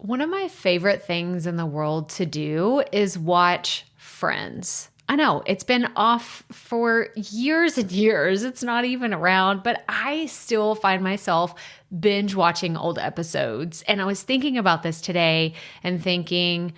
One of my favorite things in the world to do is watch Friends. I know it's been off for years and years. It's not even around, but I still find myself binge watching old episodes. And I was thinking about this today and thinking,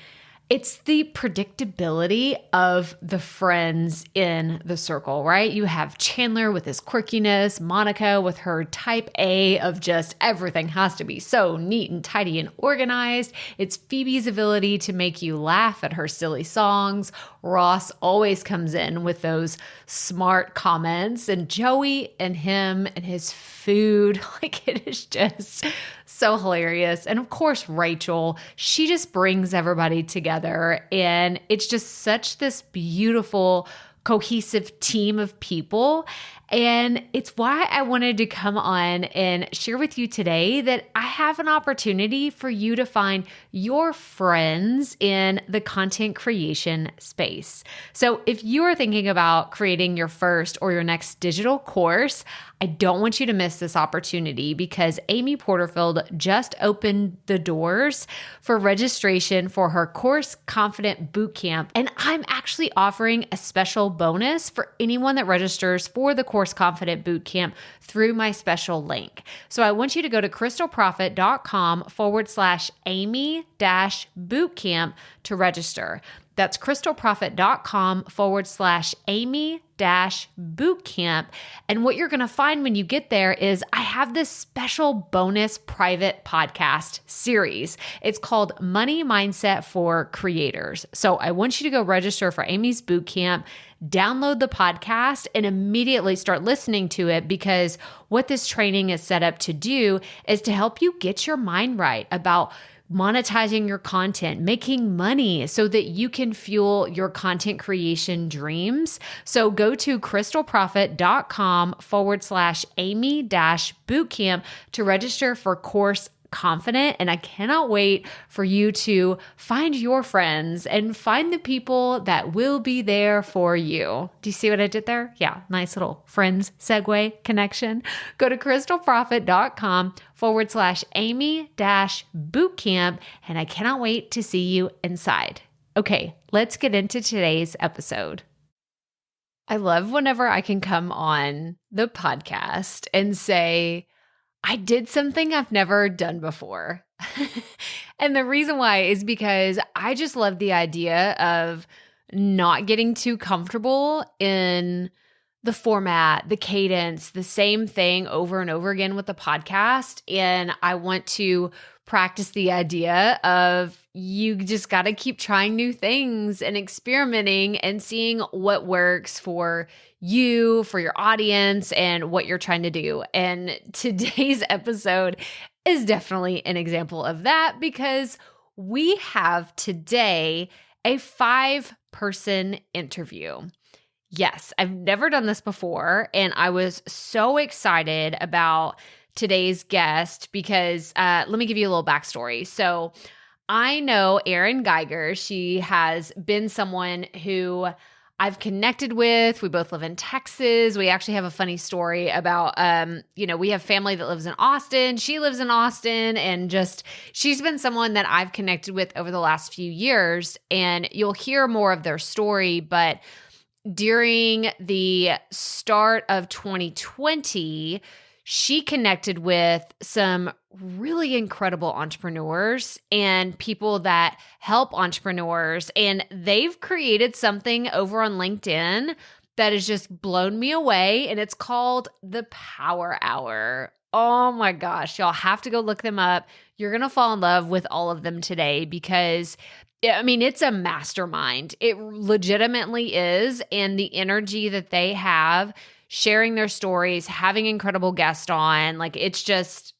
it's the predictability of the friends in the circle, right? You have Chandler with his quirkiness, Monica with her type A of just everything has to be so neat and tidy and organized. It's Phoebe's ability to make you laugh at her silly songs. Ross always comes in with those smart comments, and Joey and him and his food, like it is just so hilarious. And of course, Rachel, she just brings everybody together, and it's just such this beautiful, cohesive team of people. And it's why I wanted to come on and share with you today that I have an opportunity for you to find your friends in the content creation space. So if you are thinking about creating your first or your next digital course, I don't want you to miss this opportunity because Amy Porterfield just opened the doors for registration for her Course Confident Bootcamp. And I'm actually offering a special bonus for anyone that registers for the Course Confident Bootcamp through my special link. So I want you to go to crystalprofit.com/Amy-bootcamp to register. That's crystalprofit.com/Amy-bootcamp. And what you're going to find when you get there is I have this special bonus private podcast series. It's called Money Mindset for Creators. So I want you to go register for Amy's bootcamp, download the podcast, and immediately start listening to it, because what this training is set up to do is to help you get your mind right about monetizing your content, making money so that you can fuel your content creation dreams. So go to crystalprofit.com/Amy-bootcamp to register for Course Confident. And I cannot wait for you to find your friends and find the people that will be there for you. Do you see what I did there? Yeah, nice little friends segue connection. Go to crystalprofit.com/Amy-bootcamp. And I cannot wait to see you inside. Okay, let's get into today's episode. I love whenever I can come on the podcast and say, I did something I've never done before. And the reason why is because I just love the idea of not getting too comfortable in the format, the cadence, the same thing over and over again with the podcast. And I want to practice the idea of you just got to keep trying new things and experimenting and seeing what works for you, for your audience, and what you're trying to do. And today's episode is definitely an example of that, because we have today a 5-person interview. Yes, I've never done this before, and I was so excited about today's guest because let me give you a little backstory. So I know Erin Geiger. She has been someone who I've connected with. We both live in Texas. We actually have a funny story about, we have family that lives in Austin. She lives in Austin, and just she's been someone that I've connected with over the last few years, and you'll hear more of their story. But during the start of 2020, she connected with some really incredible entrepreneurs and people that help entrepreneurs. And they've created something over on LinkedIn that has just blown me away. And it's called the Power Hour. Oh my gosh, y'all have to go look them up. You're going to fall in love with all of them today because it's a mastermind. It legitimately is. And the energy that they have, sharing their stories, having incredible guests on, it's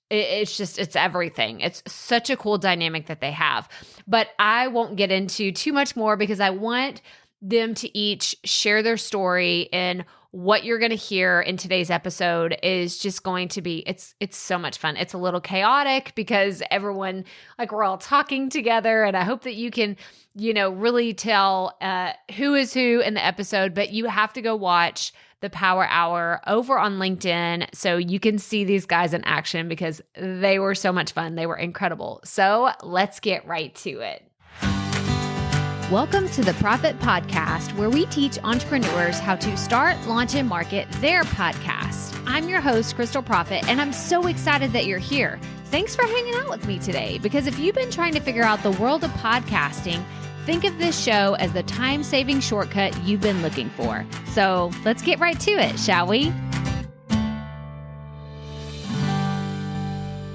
everything. It's such a cool dynamic that they have. But I won't get into too much more because I want them to each share their story, and what you're going to hear in today's episode is just going to be, it's so much fun. It's a little chaotic because everyone, we're all talking together, and I hope that you can, really tell who is who in the episode, but you have to go watch the Power Hour over on LinkedIn so you can see these guys in action because they were so much fun. They were incredible. So let's get right to it. Welcome to the Proffitt Podcast, where we teach entrepreneurs how to start, launch, and market their podcast. I'm your host, Crystal Proffitt, and I'm so excited that you're here. Thanks for hanging out with me today, because if you've been trying to figure out the world of podcasting, think of this show as the time-saving shortcut you've been looking for. So let's get right to it, shall we?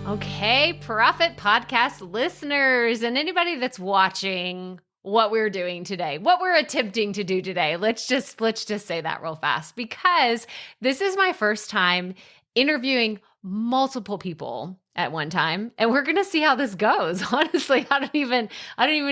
Okay, Proffitt Podcast listeners, and anybody that's watching what we're doing today, what we're attempting to do today. Let's just say that real fast, because this is my first time interviewing multiple people at one time, and we're going to see how this goes. Honestly, I don't even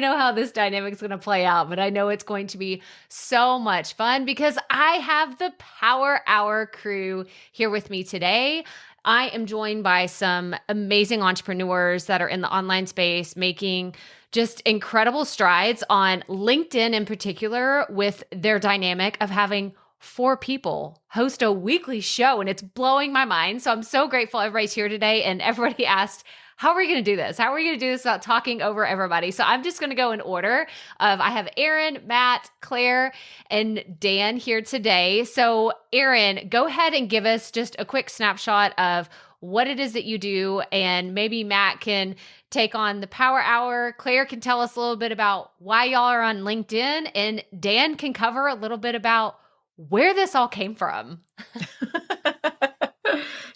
know how this dynamic is going to play out, but I know it's going to be so much fun because I have the Power Hour crew here with me today. I am joined by some amazing entrepreneurs that are in the online space making just incredible strides on LinkedIn in particular with their dynamic of having 4 people host a weekly show, and it's blowing my mind. So I'm so grateful everybody's here today, and everybody asked, how are we going to do this? How are we going to do this without talking over everybody? So I'm just going to go in order of I have Aaron, Matt, Claire, and Dan here today. So Aaron, go ahead and give us just a quick snapshot of what it is that you do, and maybe Matt can take on the Power Hour. Claire can tell us a little bit about why y'all are on LinkedIn, and Dan can cover a little bit about where this all came from.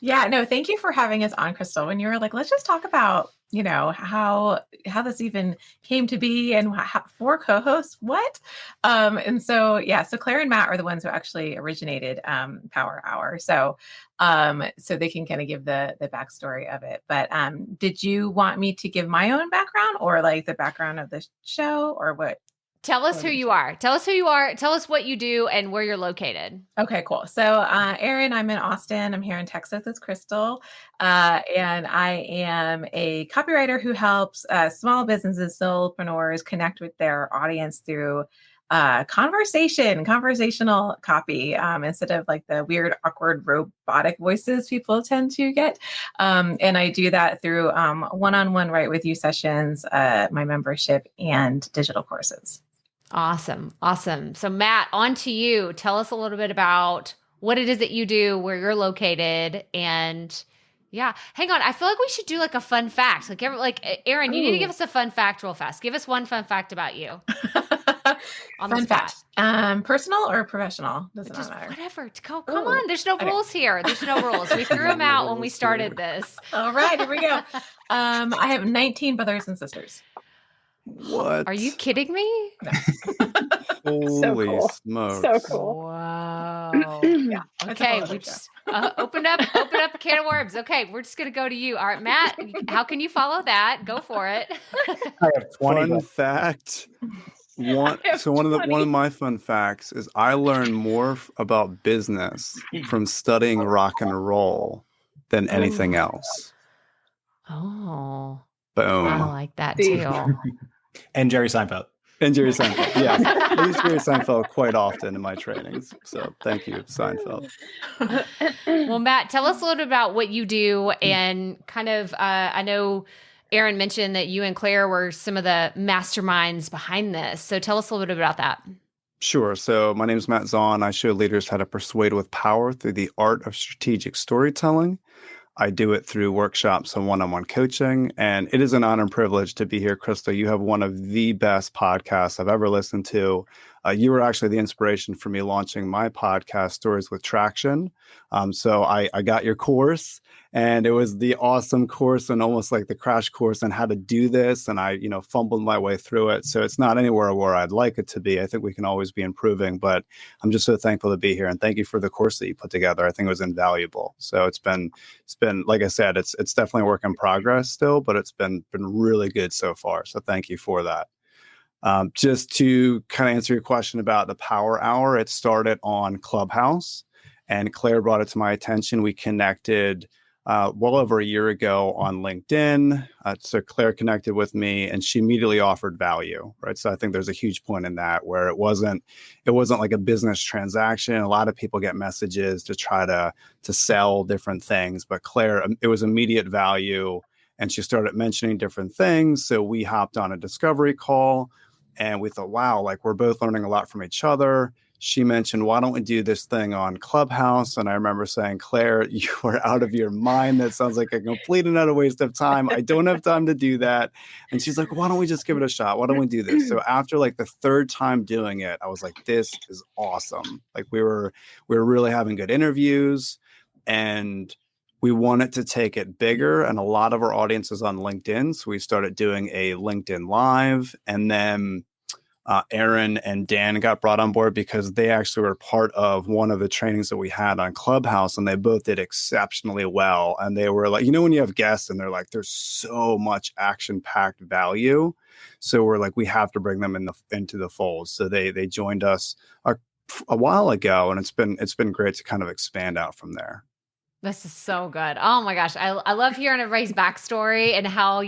Yeah, no, thank you for having us on, Crystal. When you were like, let's just talk about, how this even came to be and how, 4 co-hosts, what? So Claire and Matt are the ones who actually originated Power Hour. So they can kind of give the backstory of it. But did you want me to give my own background or like the background of the show or what? Tell us who you are. Tell us who you are. Tell us what you do and where you're located. Okay, cool. So, Aaron, I'm in Austin. I'm here in Texas with Crystal. And I am a copywriter who helps small businesses, solopreneurs connect with their audience through conversational copy, instead of like the weird, awkward, robotic voices people tend to get. And I do that through one-on-one Write With You sessions, my membership, and digital courses. Awesome. So Matt, on to you. Tell us a little bit about what it is that you do, where you're located, and hang on. I feel like we should do like a fun fact. Like Aaron, you need to give us a fun fact real fast. Give us one fun fact about you. On fun the spot. Fact. Personal or professional? Doesn't matter. Whatever. Come on. There's no rules here. There's no rules. We threw them out when we started this. All right, here we go. I have 19 brothers and sisters. What? Are you kidding me? No. Holy smokes. So cool. Wow. Yeah. Okay, we just open up a can of worms. Okay, we're just gonna go to you. All right, Matt, how can you follow that? Go for it. I have 20 fun fact. One of my fun facts is I learned more about business from studying rock and roll than anything else. Oh. Boom. I like that too. And Jerry Seinfeld. Yes. I use Jerry Seinfeld quite often in my trainings. So thank you, Seinfeld. Well, Matt, tell us a little bit about what you do and kind of, I know Aaron mentioned that you and Claire were some of the masterminds behind this. So tell us a little bit about that. Sure. So my name is Matt Zahn. I show leaders how to persuade with power through the art of strategic storytelling. I do it through workshops and one-on-one coaching, and it is an honor and privilege to be here, Crystal. You have one of the best podcasts I've ever listened to. You were actually the inspiration for me launching my podcast, Stories with Traction. So I got your course, and it was the awesome course and almost like the crash course on how to do this. And I, fumbled my way through it. So it's not anywhere where I'd like it to be. I think we can always be improving, but I'm just so thankful to be here. And thank you for the course that you put together. I think it was invaluable. So it's been, like I said, it's definitely a work in progress still, but it's been really good so far. So thank you for that. Just to kind of answer your question about the Power Hour, it started on Clubhouse, and Claire brought it to my attention. We connected well over a year ago on LinkedIn. So Claire connected with me and she immediately offered value, right? So I think there's a huge point in that where it wasn't like a business transaction. A lot of people get messages to try to sell different things, but Claire, it was immediate value. And she started mentioning different things. So we hopped on a discovery call and we thought, wow, like we're both learning a lot from each other. She mentioned, why don't we do this thing on Clubhouse? And I remember saying, Claire, you are out of your mind. That sounds like a complete and utter waste of time. I don't have time to do that. And she's like, why don't we just give it a shot? Why don't we do this? So after like the third time doing it, I was like, this is awesome. Like we were really having good interviews and we wanted to take it bigger. And a lot of our audience is on LinkedIn. So we started doing a LinkedIn Live, and then Aaron and Dan got brought on board because they actually were part of one of the trainings that we had on Clubhouse, and they both did exceptionally well. And they were like, when you have guests and they're like, there's so much action-packed value. So we're like, we have to bring them into the fold. So they joined us a while ago, and it's been great to kind of expand out from there. This is so good. Oh my gosh. I love hearing everybody's backstory and how,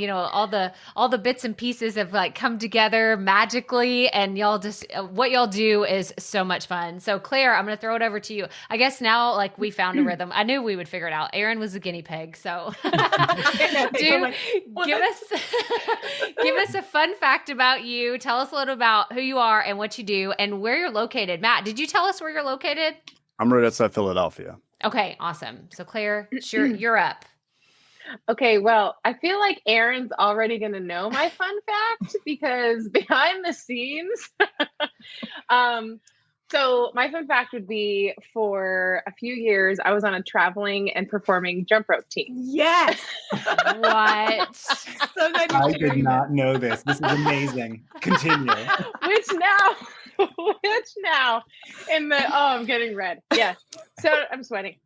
all the bits and pieces have like come together magically, and y'all just, what y'all do is so much fun. So Claire, I'm going to throw it over to you. I guess now like we found a rhythm. I knew we would figure it out. Aaron was a guinea pig. So give us a fun fact about you. Tell us a little about who you are and what you do and where you're located. Matt, did you tell us where you're located? I'm right outside Philadelphia. Okay, awesome. So Claire, sure, you're up. Okay, well, I feel like Aaron's already going to know my fun fact because behind the scenes, so my fun fact would be for a few years, I was on a traveling and performing jump rope team. Yes. What? So good. I did not know this. This is amazing. Continue. Which now I'm getting red. Yes. So I'm sweating.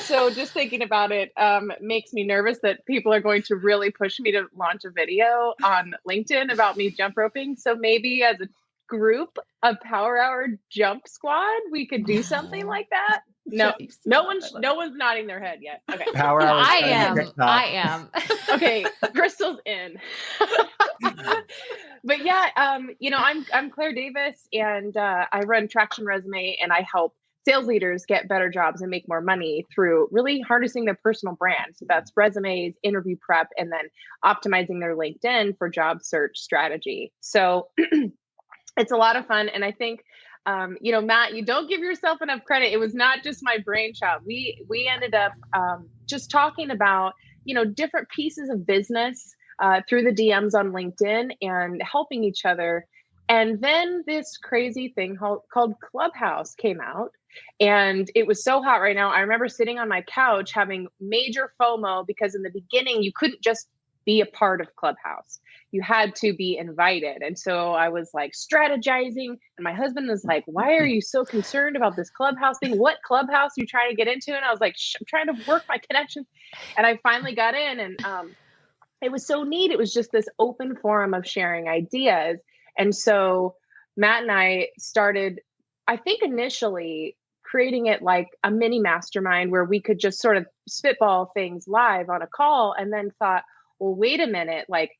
So just thinking about it makes me nervous that people are going to really push me to launch a video on LinkedIn about me jump roping. So maybe as a group, a Power Hour jump squad, we could do something like that. No one's nodding their head yet. Okay. Power Hour. I am. Okay. Bristol's in. But yeah, I'm Claire Davis, and I run Traction Resume, and I help sales leaders get better jobs and make more money through really harnessing their personal brand. So that's resumes, interview prep, and then optimizing their LinkedIn for job search strategy. So it's a lot of fun. And I think, Matt, you don't give yourself enough credit. It was not just my brainchild. We ended up just talking about, different pieces of business through the DMs on LinkedIn and helping each other. And then this crazy thing called Clubhouse came out, and it was so hot right now. I remember sitting on my couch having major FOMO because in the beginning, you couldn't just be a part of Clubhouse. You had to be invited. And so I was like strategizing, and my husband was like, why are you so concerned about this Clubhouse thing? What Clubhouse are you trying to get into? And I was like, I'm trying to work my connections. And I finally got in, and it was so neat. It was just this open forum of sharing ideas. And so Matt and I started, I think initially creating it like a mini mastermind where we could just sort of spitball things live on a call, and then thought, well, wait a minute. Like,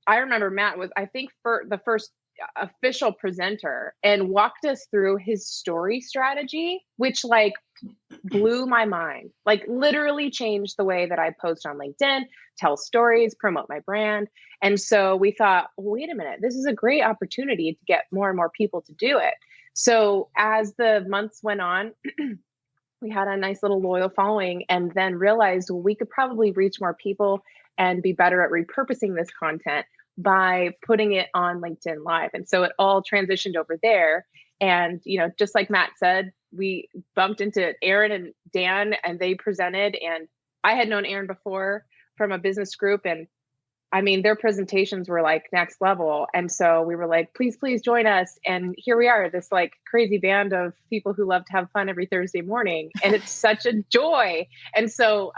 I remember Matt was, I think, for the first official presenter and walked us through his story strategy, which like blew my mind, like literally changed the way that I post on LinkedIn, tell stories, promote my brand. And so we thought, well, wait a minute, this is a great opportunity to get more and more people to do it. So as the months went on, we had a nice little loyal following, and then realized, well, we could probably reach more people and be better at repurposing this content by putting it on LinkedIn Live. And so it all transitioned over there. And, just like Matt said, we bumped into Aaron and Dan, and they presented, and I had known Aaron before from a business group, and I mean, their presentations were like next level. And so we were like, please join us. And here we are, this like crazy band of people who love to have fun every Thursday morning. And it's such a joy. And so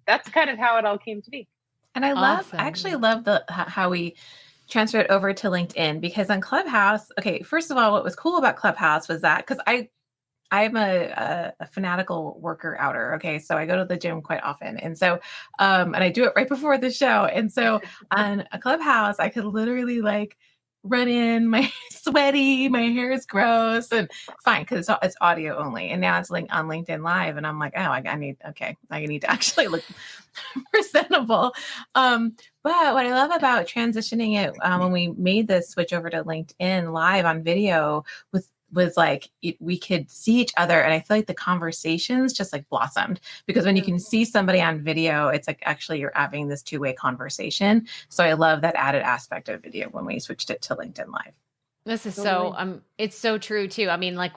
that's kind of how it all came to be. And I actually love how we transferred over to LinkedIn, because on Clubhouse, okay, first of all, what was cool about Clubhouse was that, because I I'm a fanatical worker outer. Okay. So I go to the gym quite often. And so, and I do it right before the show. And so on a Clubhouse, I could literally like run in my sweaty, my hair is gross and fine. Cause it's audio only. And now it's like on LinkedIn Live. And I'm like, oh, I need to actually look presentable. But what I love about transitioning it, when we made this switch over to LinkedIn Live on video was like we could see each other, and I feel like the conversations just like blossomed, because when you can see somebody on video, it's like actually you're having this two-way conversation. So I love that added aspect of video when we switched it to LinkedIn Live. This is it's so true too. I mean, like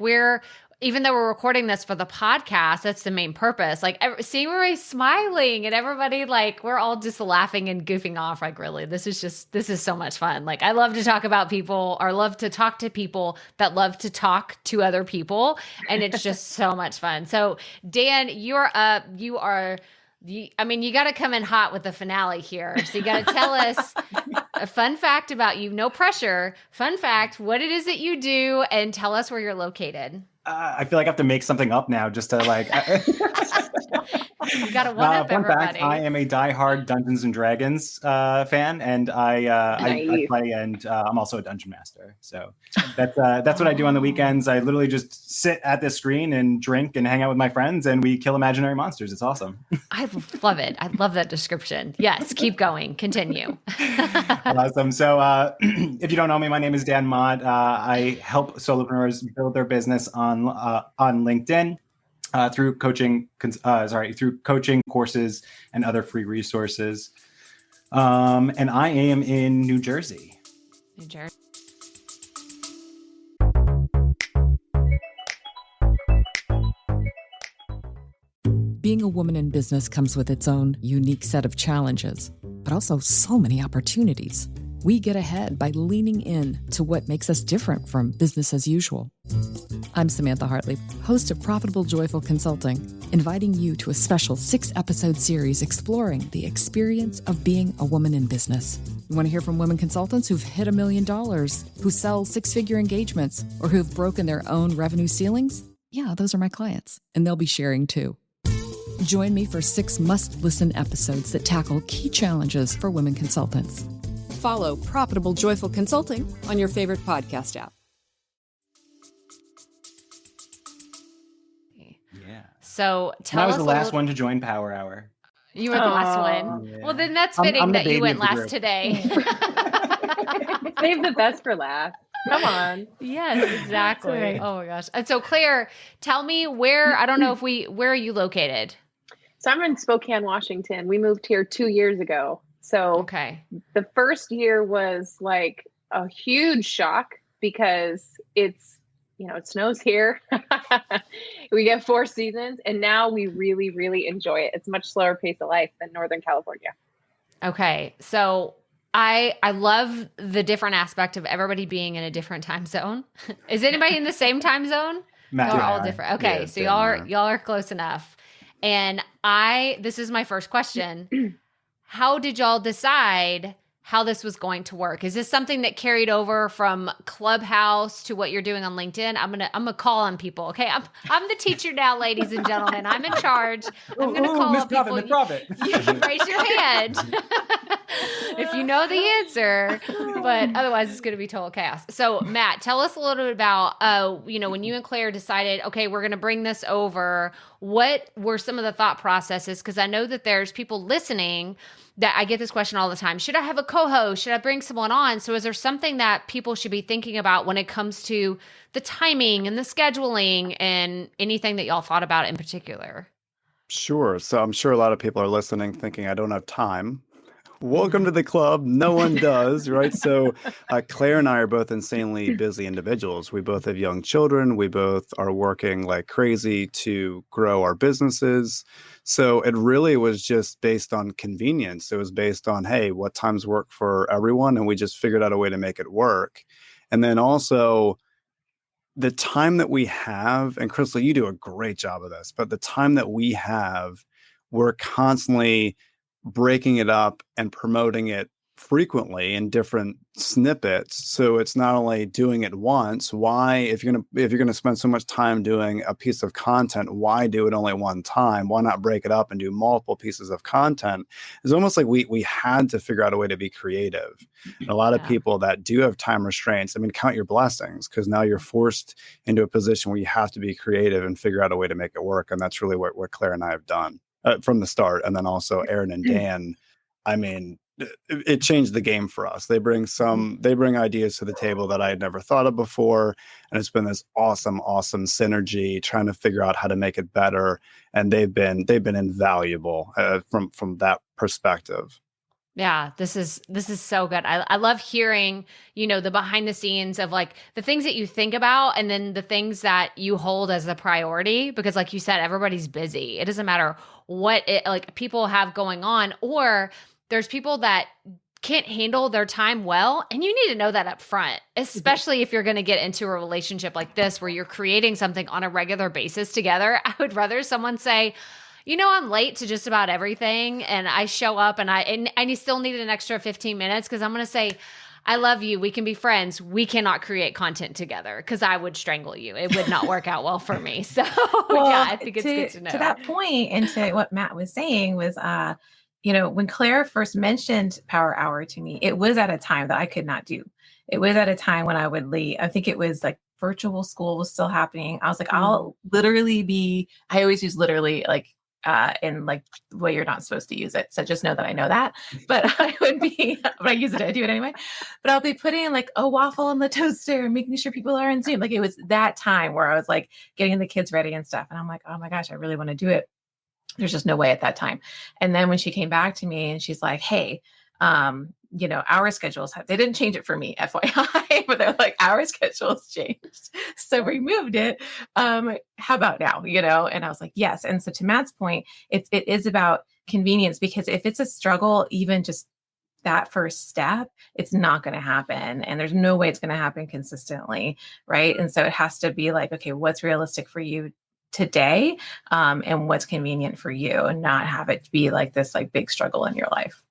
even though we're recording this for the podcast, that's the main purpose. Like seeing everybody smiling and everybody like, we're all just laughing and goofing off. Like, really, this is so much fun. Like, I love to talk about people, or love to talk to people that love to talk to other people. And it's just so much fun. So Dan, you got to come in hot with the finale here. So you got to tell us a fun fact about you. No pressure. Fun fact, what it is that you do, and tell us where you're located. I feel like I have to make something up now just to like. You got to one-up everybody. Fact, I am a diehard Dungeons and Dragons fan, and I play, and I'm also a dungeon master. So that's what I do on the weekends. I literally just sit at this screen and drink and hang out with my friends, and we kill imaginary monsters. It's awesome. I love it. I love that description. Yes, keep going. Continue. Awesome. So if you don't know me, my name is Dan Mott. I help solopreneurs build their business on LinkedIn. Through coaching courses and other free resources. And I am in New Jersey. New Jersey. Being a woman in business comes with its own unique set of challenges, but also so many opportunities. We get ahead by leaning in to what makes us different from business as usual. I'm Samantha Hartley, host of Profitable Joyful Consulting, inviting you to a special 6-episode series exploring the experience of being a woman in business. You want to hear from women consultants who've hit $1 million, who sell 6-figure engagements, or who've broken their own revenue ceilings? Yeah, those are my clients, and they'll be sharing too. Join me for 6 must-listen episodes that tackle key challenges for women consultants. Follow Profitable Joyful Consulting on your favorite podcast app. Yeah. So tell us. I was the last one to join Power Hour. You were the last one. Yeah. Well, then that's fitting that you went last today. Save the best for last. Come on. Yes, exactly. Right. Oh my gosh. And so Claire, tell me where are you located? So I'm in Spokane, Washington. We moved here 2 years ago. So the first year was like a huge shock because it snows here. We get 4 seasons, and now we really, really enjoy it. It's a much slower pace of life than Northern California. Okay. So I love the different aspect of everybody being in a different time zone. Is anybody in the same time zone? Y'all are all different. Okay. Yeah, so y'all are close enough. And this is my first question. How did y'all decide how this was going to work? Is this something that carried over from Clubhouse to what you're doing on LinkedIn? I'm gonna call on people. Okay, I'm the teacher now, ladies and gentlemen. I'm in charge. I'm gonna call on people. You raise your hand if you know the answer, but otherwise it's gonna be total chaos. So Matt, tell us a little bit about when you and Claire decided, okay, we're gonna bring this over. What were some of the thought processes? Because I know that there's people listening that I get this question all the time. Should I have a co-host? Should I bring someone on? So is there something that people should be thinking about when it comes to the timing and the scheduling and anything that y'all thought about in particular? Sure. So I'm sure a lot of people are listening thinking, I don't have time. Welcome to the club. No one does, right? So Claire and I are both insanely busy individuals. We both have young children. We both are working like crazy to grow our businesses. So it really was just based on convenience. It was based on, hey, what times work for everyone? And we just figured out a way to make it work. And then also the time that we have, and Crystal, you do a great job of this, but the time that we have, we're constantly breaking it up and promoting it frequently in different snippets. So it's not only doing it once. Why, if you're gonna spend so much time doing a piece of content, why do it only one time? Why not break it up and do multiple pieces of content? It's almost like we had to figure out a way to be creative. And a lot of people that do have time restraints, I mean, count your blessings, because now you're forced into a position where you have to be creative and figure out a way to make it work. And that's really what Claire and I have done from the start. And then also Aaron and Dan, I mean, it changed the game for us. They bring ideas to the table that I had never thought of before. And it's been this awesome synergy trying to figure out how to make it better. And they've been invaluable from that perspective. Yeah, this is so good. I love hearing, the behind the scenes of like the things that you think about and then the things that you hold as a priority, because like you said, everybody's busy. It doesn't matter what people have going on, or there's people that can't handle their time well. And you need to know that up front, especially if you're going to get into a relationship like this, where you're creating something on a regular basis together. I would rather someone say, I'm late to just about everything, and I show up and I still need an extra 15 minutes because I'm going to say, I love you. We can be friends. We cannot create content together, because I would strangle you. It would not work out well for me. So I think it's good to know. To that point, and to what Matt was saying was, when Claire first mentioned Power Hour to me, it was at a time that I could not do. It was at a time when I would leave. I think it was like virtual school was still happening. I was like, I'll literally I always use literally in like the way you're not supposed to use it. So just know that I know that, but but I use it, I do it anyway. But I'll be putting like a waffle in the toaster and making sure people are in Zoom. Like it was that time where I was like getting the kids ready and stuff. And I'm like, oh my gosh, I really want to do it. There's just no way at that time. And then when she came back to me and she's like, hey, our schedules they didn't change it for me, FYI, but they're like, our schedules changed. So we moved it. How about now, And I was like, yes. And so to Matt's point, it is about convenience, because if it's a struggle, even just that first step, it's not going to happen. And there's no way it's going to happen consistently. Right. And so it has to be like, okay, what's realistic for you today, and what's convenient for you, and not have it be like this like big struggle in your life.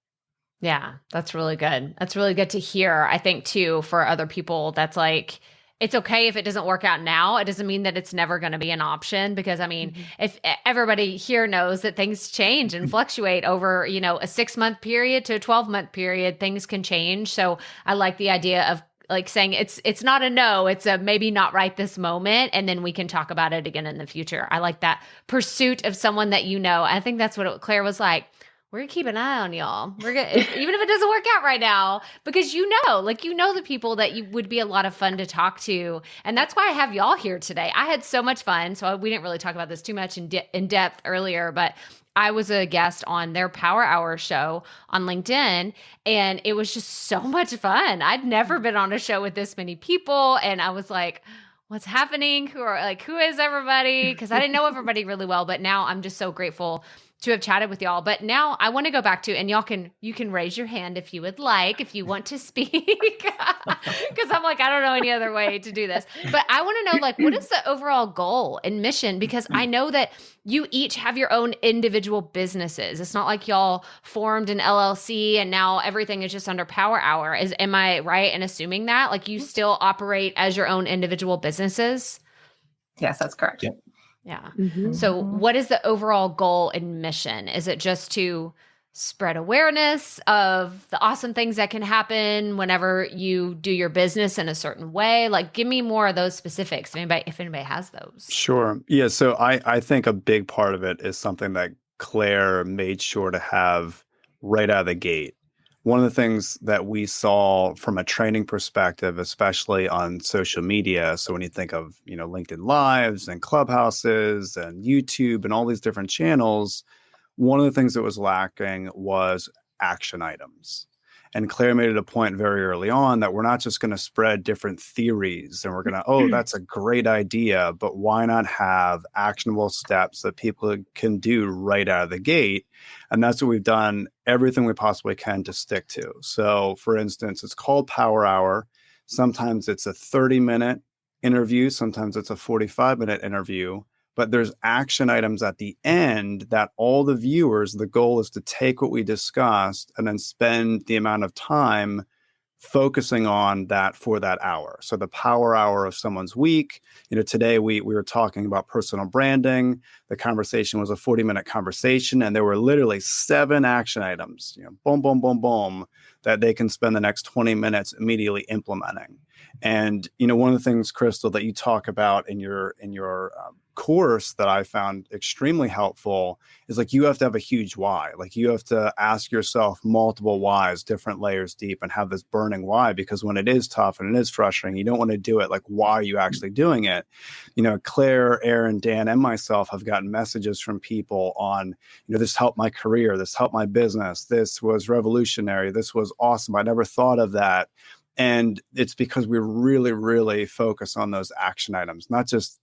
Yeah, that's really good. That's really good to hear. I think too, for other people, that's like, it's okay if it doesn't work out now. It doesn't mean that it's never going to be an option, because I mean, if everybody here knows that things change and fluctuate over, a 6-month period to a 12-month period, things can change. So I like the idea of like saying it's not a no, it's a maybe not right this moment, and then we can talk about it again in the future. I like that pursuit of someone that I think that's what Claire was like. We're gonna keep an eye on y'all. We're gonna, even if it doesn't work out right now, because the people that you would be a lot of fun to talk to, and that's why I have y'all here today. I had so much fun. So we didn't really talk about this too much in depth earlier, but I was a guest on their Power Hour show on LinkedIn, and it was just so much fun. I'd never been on a show with this many people, and I was like, what's happening? Who is everybody? Because I didn't know everybody really well, but now I'm just so grateful to have chatted with y'all. But now I want to go back to, and you can raise your hand if you would like, if you want to speak, because I'm like, I don't know any other way to do this. But I want to know, like, what is the overall goal and mission? Because I know that you each have your own individual businesses. It's not like y'all formed an LLC and now everything is just under Power Hour. Am I right in assuming that? Like, you still operate as your own individual businesses? Yes, that's correct. Yep. Yeah. So what is the overall goal and mission? Is it just to spread awareness of the awesome things that can happen whenever you do your business in a certain way? Like, give me more of those specifics if anybody has those. Sure. Yeah. So I think a big part of it is something that Claire made sure to have right out of the gate. One of the things that we saw from a training perspective, especially on social media, so when you think of, LinkedIn Lives and Clubhouses and YouTube and all these different channels, one of the things that was lacking was action items. And Claire made it a point very early on that we're not just going to spread different theories and we're going to, that's a great idea, but why not have actionable steps that people can do right out of the gate? And that's what we've done, everything we possibly can to stick to. So for instance, it's called Power Hour. Sometimes it's a 30-minute interview. Sometimes it's a 45-minute interview. but there's action items at the end that all the viewers, the goal is to take what we discussed and then spend the amount of time focusing on that for that hour. So the power hour of someone's week, today we were talking about personal branding. The conversation was a 40-minute conversation, and there were literally 7 action items, boom, boom, boom, boom, that they can spend the next 20 minutes immediately implementing. And, one of the things, Crystal, that you talk about in your course that I found extremely helpful is like, you have to have a huge why. Like, you have to ask yourself multiple whys, different layers deep, and have this burning why, because when it is tough and it is frustrating, you don't want to do it. Like, why are you actually doing it? Claire, Aaron, Dan, and myself have gotten messages from people on, this helped my career, this helped my business, this was revolutionary, this was awesome, I never thought of that. And it's because we really, really focus on those action items, not just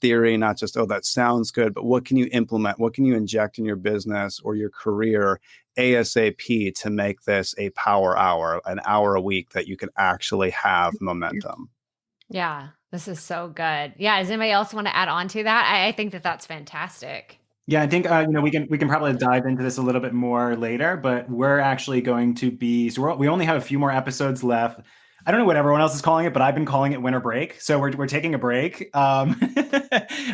theory, not just, oh, that sounds good, but what can you implement? What can you inject in your business or your career ASAP to make this a power hour, an hour a week that you can actually have momentum? Yeah, this is so good. Yeah. Does anybody else want to add on to that? I think that that's fantastic. Yeah, I think we can probably dive into this a little bit more later, but we're actually going to be we only have a few more episodes left. I don't know what everyone else is calling it, but I've been calling it winter break. So we're taking a break. We're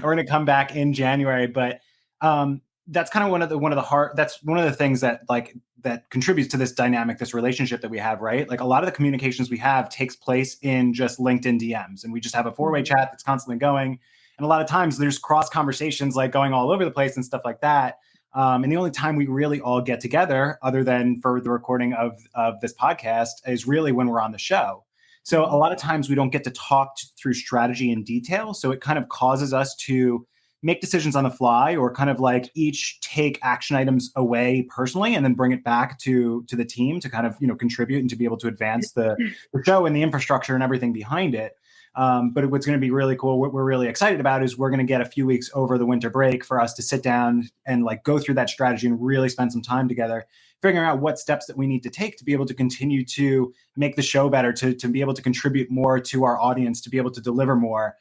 going to come back in January, but that's kind of one of the things that contributes to this dynamic, this relationship that we have, right? Like, a lot of the communications we have takes place in just LinkedIn DMs, and we just have a 4-way chat that's constantly going. And a lot of times there's cross conversations like going all over the place and stuff like that. And the only time we really all get together, other than for the recording of this podcast, is really when we're on the show. So a lot of times we don't get to talk through strategy in detail. So it kind of causes us to make decisions on the fly, or kind of like each take action items away personally and then bring it back to the team to kind of, contribute and to be able to advance the show and the infrastructure and everything behind it. But what's going to be really cool, what we're really excited about, is we're going to get a few weeks over the winter break for us to sit down and go through that strategy and really spend some time together, figuring out what steps that we need to take to be able to continue to make the show better, to be able to contribute more to our audience, to be able to deliver more.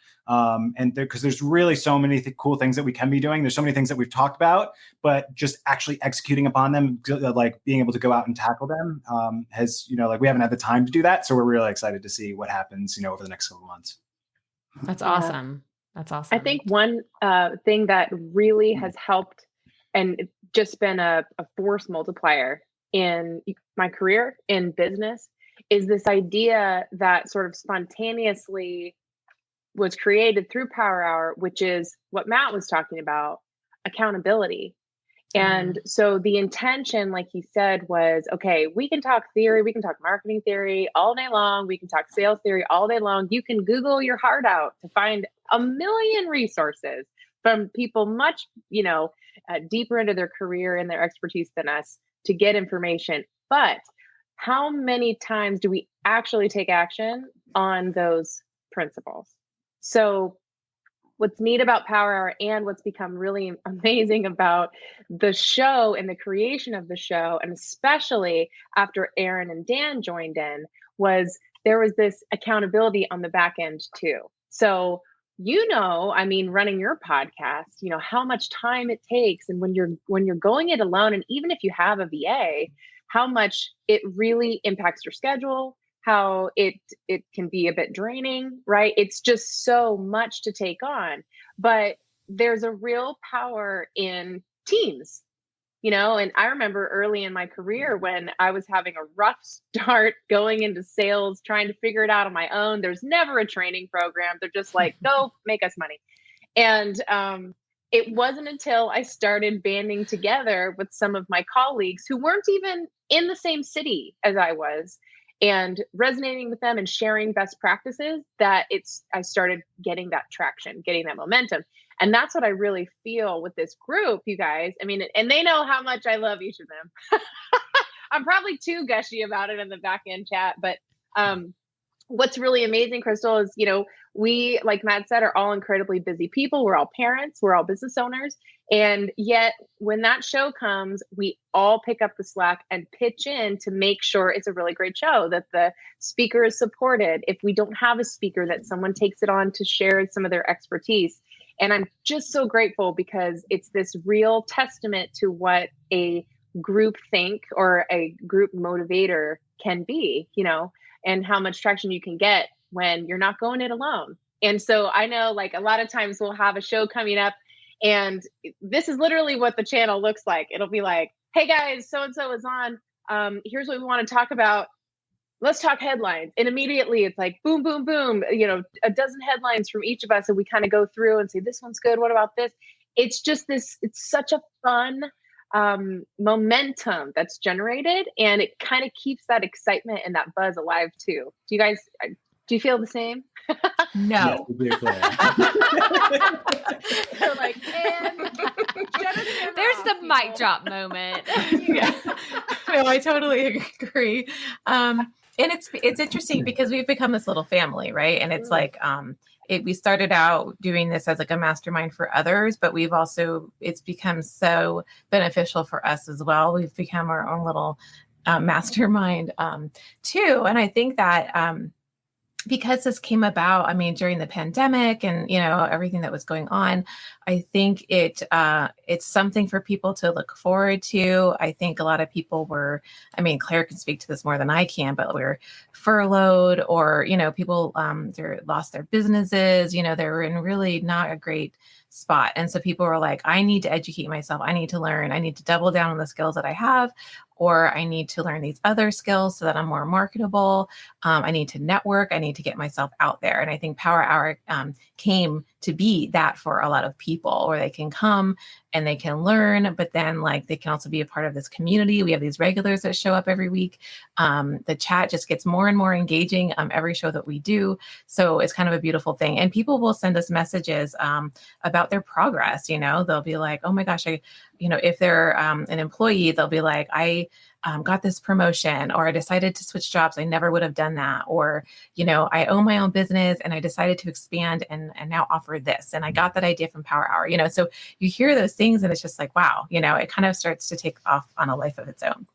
Because there's really so many cool things that we can be doing. There's so many things that we've talked about, but just actually executing upon them, like being able to go out and tackle them, we haven't had the time to do that. So we're really excited to see what happens, over the next couple of months. That's awesome. That's awesome. I think one thing that really has helped and just been a force multiplier in my career, in business, is this idea that sort of spontaneously was created through Power Hour, which is what Matt was talking about, accountability. And so the intention, like he said, was, okay, we can talk theory, we can talk marketing theory all day long, we can talk sales theory all day long. You can Google your heart out to find a million resources from people much, deeper into their career and their expertise than us to get information. But how many times do we actually take action on those principles? So what's neat about Power Hour, and what's become really amazing about the show and the creation of the show, and especially after Aaron and Dan joined in, was there was this accountability on the back end too. So, running your podcast, how much time it takes, and when you're going it alone, and even if you have a VA, how much it really impacts your schedule, how it can be a bit draining, right? It's just so much to take on. But there's a real power in teams, and I remember early in my career when I was having a rough start going into sales, trying to figure it out on my own. There's never a training program. They're just like, go make us money. And it wasn't until I started banding together with some of my colleagues who weren't even in the same city as I was, and resonating with them and sharing best practices, that I started getting that traction, getting that momentum. And that's what I really feel with this group, you guys. And they know how much I love each of them. I'm probably too gushy about it in the back end chat, but what's really amazing, Crystal, is, we, like Matt said, are all incredibly busy people. We're all parents, we're all business owners. And yet when that show comes, we all pick up the slack and pitch in to make sure it's a really great show, that the speaker is supported. If we don't have a speaker, that someone takes it on to share some of their expertise. And I'm just so grateful because it's this real testament to what a group think or a group motivator can be, and how much traction you can get when you're not going it alone. And so I know like a lot of times we'll have a show coming up and this is literally what the channel looks like. It'll be like, hey guys, so-and-so is on. Here's what we want to talk about. Let's talk headlines. And immediately it's like, boom, boom, boom, a dozen headlines from each of us. And we kind of go through and say, this one's good. What about this? It's just it's such a fun momentum that's generated. And it kind of keeps that excitement and that buzz alive too. Do you feel the same? No. They're like, and there's the mic drop moment. Yeah. No, I totally agree. And it's interesting because we've become this little family, right? And it's like, we started out doing this as like a mastermind for others, but it's become so beneficial for us as well. We've become our own little mastermind too. And I think that because this came about, during the pandemic and, everything that was going on, I think it's something for people to look forward to. I think a lot of people Claire can speak to this more than I can, but we're furloughed or, people they lost their businesses, they were in really not a great spot. And so people were like, I need to educate myself. I need to learn. I need to double down on the skills that I have, or I need to learn these other skills so that I'm more marketable. I need to network. I need to get myself out there. And I think Power Hour came to be that for a lot of people, where they can come and they can learn, but then like they can also be a part of this community. We have these regulars that show up every week. The chat just gets more and more engaging every show that we do. So it's kind of a beautiful thing. And people will send us messages about their progress. They'll be like, oh my gosh, if they're an employee, they'll be like, I got this promotion, or I decided to switch jobs. I never would have done that. Or, I own my own business and I decided to expand and now offer this. And I got that idea from Power Hour, so you hear those things and it's just like, wow, it kind of starts to take off on a life of its own.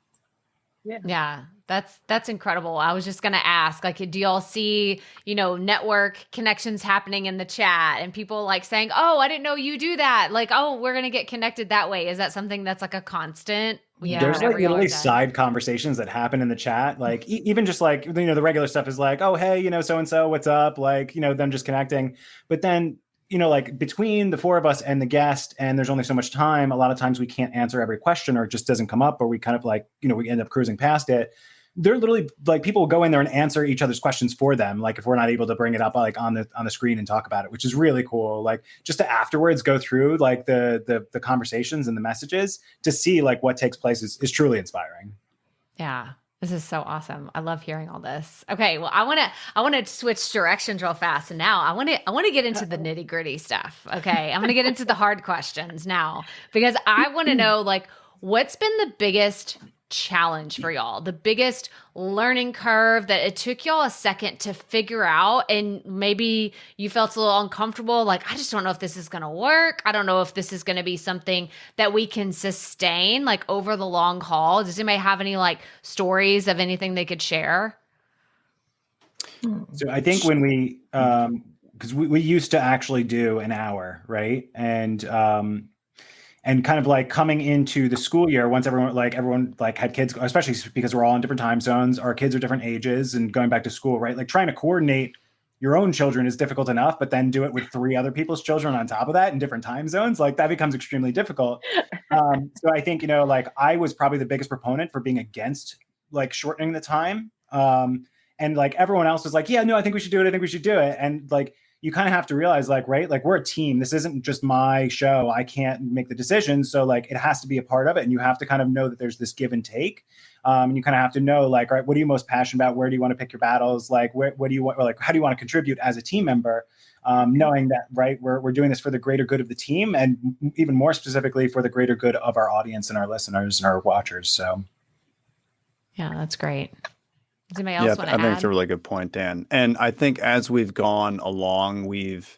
Yeah, that's incredible. I was just going to ask, like, do y'all see, network connections happening in the chat and people like saying, oh, I didn't know you do that. Like, oh, we're going to get connected that way. Is that something that's like a constant? There's like literally side conversations that happen in the chat. Like even just like, the regular stuff is like, oh, hey, so-and-so, what's up? Like, them just connecting. But then, like between the four of us and the guest, and there's only so much time, a lot of times we can't answer every question or it just doesn't come up, or we kind of like, we end up cruising past it. They're literally like, people will go in there and answer each other's questions for them. Like if we're not able to bring it up like on the screen and talk about it, which is really cool. Like just to afterwards go through like the conversations and the messages to see like what takes place is truly inspiring. Yeah. This is so awesome. I love hearing all this. Okay. Well, I want to switch directions real fast. And now I want to get into the nitty gritty stuff. Okay. I'm going to get into the hard questions now, because I want to know like, what's been the biggest challenge for y'all, the biggest learning curve that it took y'all a second to figure out, and maybe you felt a little uncomfortable, like, I just don't know if this is going to work. I don't know if this is going to be something that we can sustain like over the long haul. Does anybody have any like stories of anything they could share? So I think when we, because we used to actually do an hour, right? And kind of like coming into the school year, once everyone had kids, especially because we're all in different time zones, our kids are different ages and going back to school, right? Like trying to coordinate your own children is difficult enough, but then do it with 3 other people's children on top of that in different time zones, like that becomes extremely difficult. So I think, like I was probably the biggest proponent for being against like shortening the time. And like everyone else was like, yeah, no, I think we should do it. I think we should do it. And like, you kind of have to realize like, right, like we're a team. This isn't just my show. I can't make the decisions. So like, it has to be a part of it. And you have to kind of know that there's this give and take. And you kind of have to know like, all right, what are you most passionate about? Where do you want to pick your battles? Like, what do you want, or like, how do you want to contribute as a team member? Knowing that, right, we're doing this for the greater good of the team, and even more specifically for the greater good of our audience and our listeners and our watchers. So. Yeah, that's great. Does anybody else want to add? I think it's a really good point, Dan. And I think as we've gone along, we've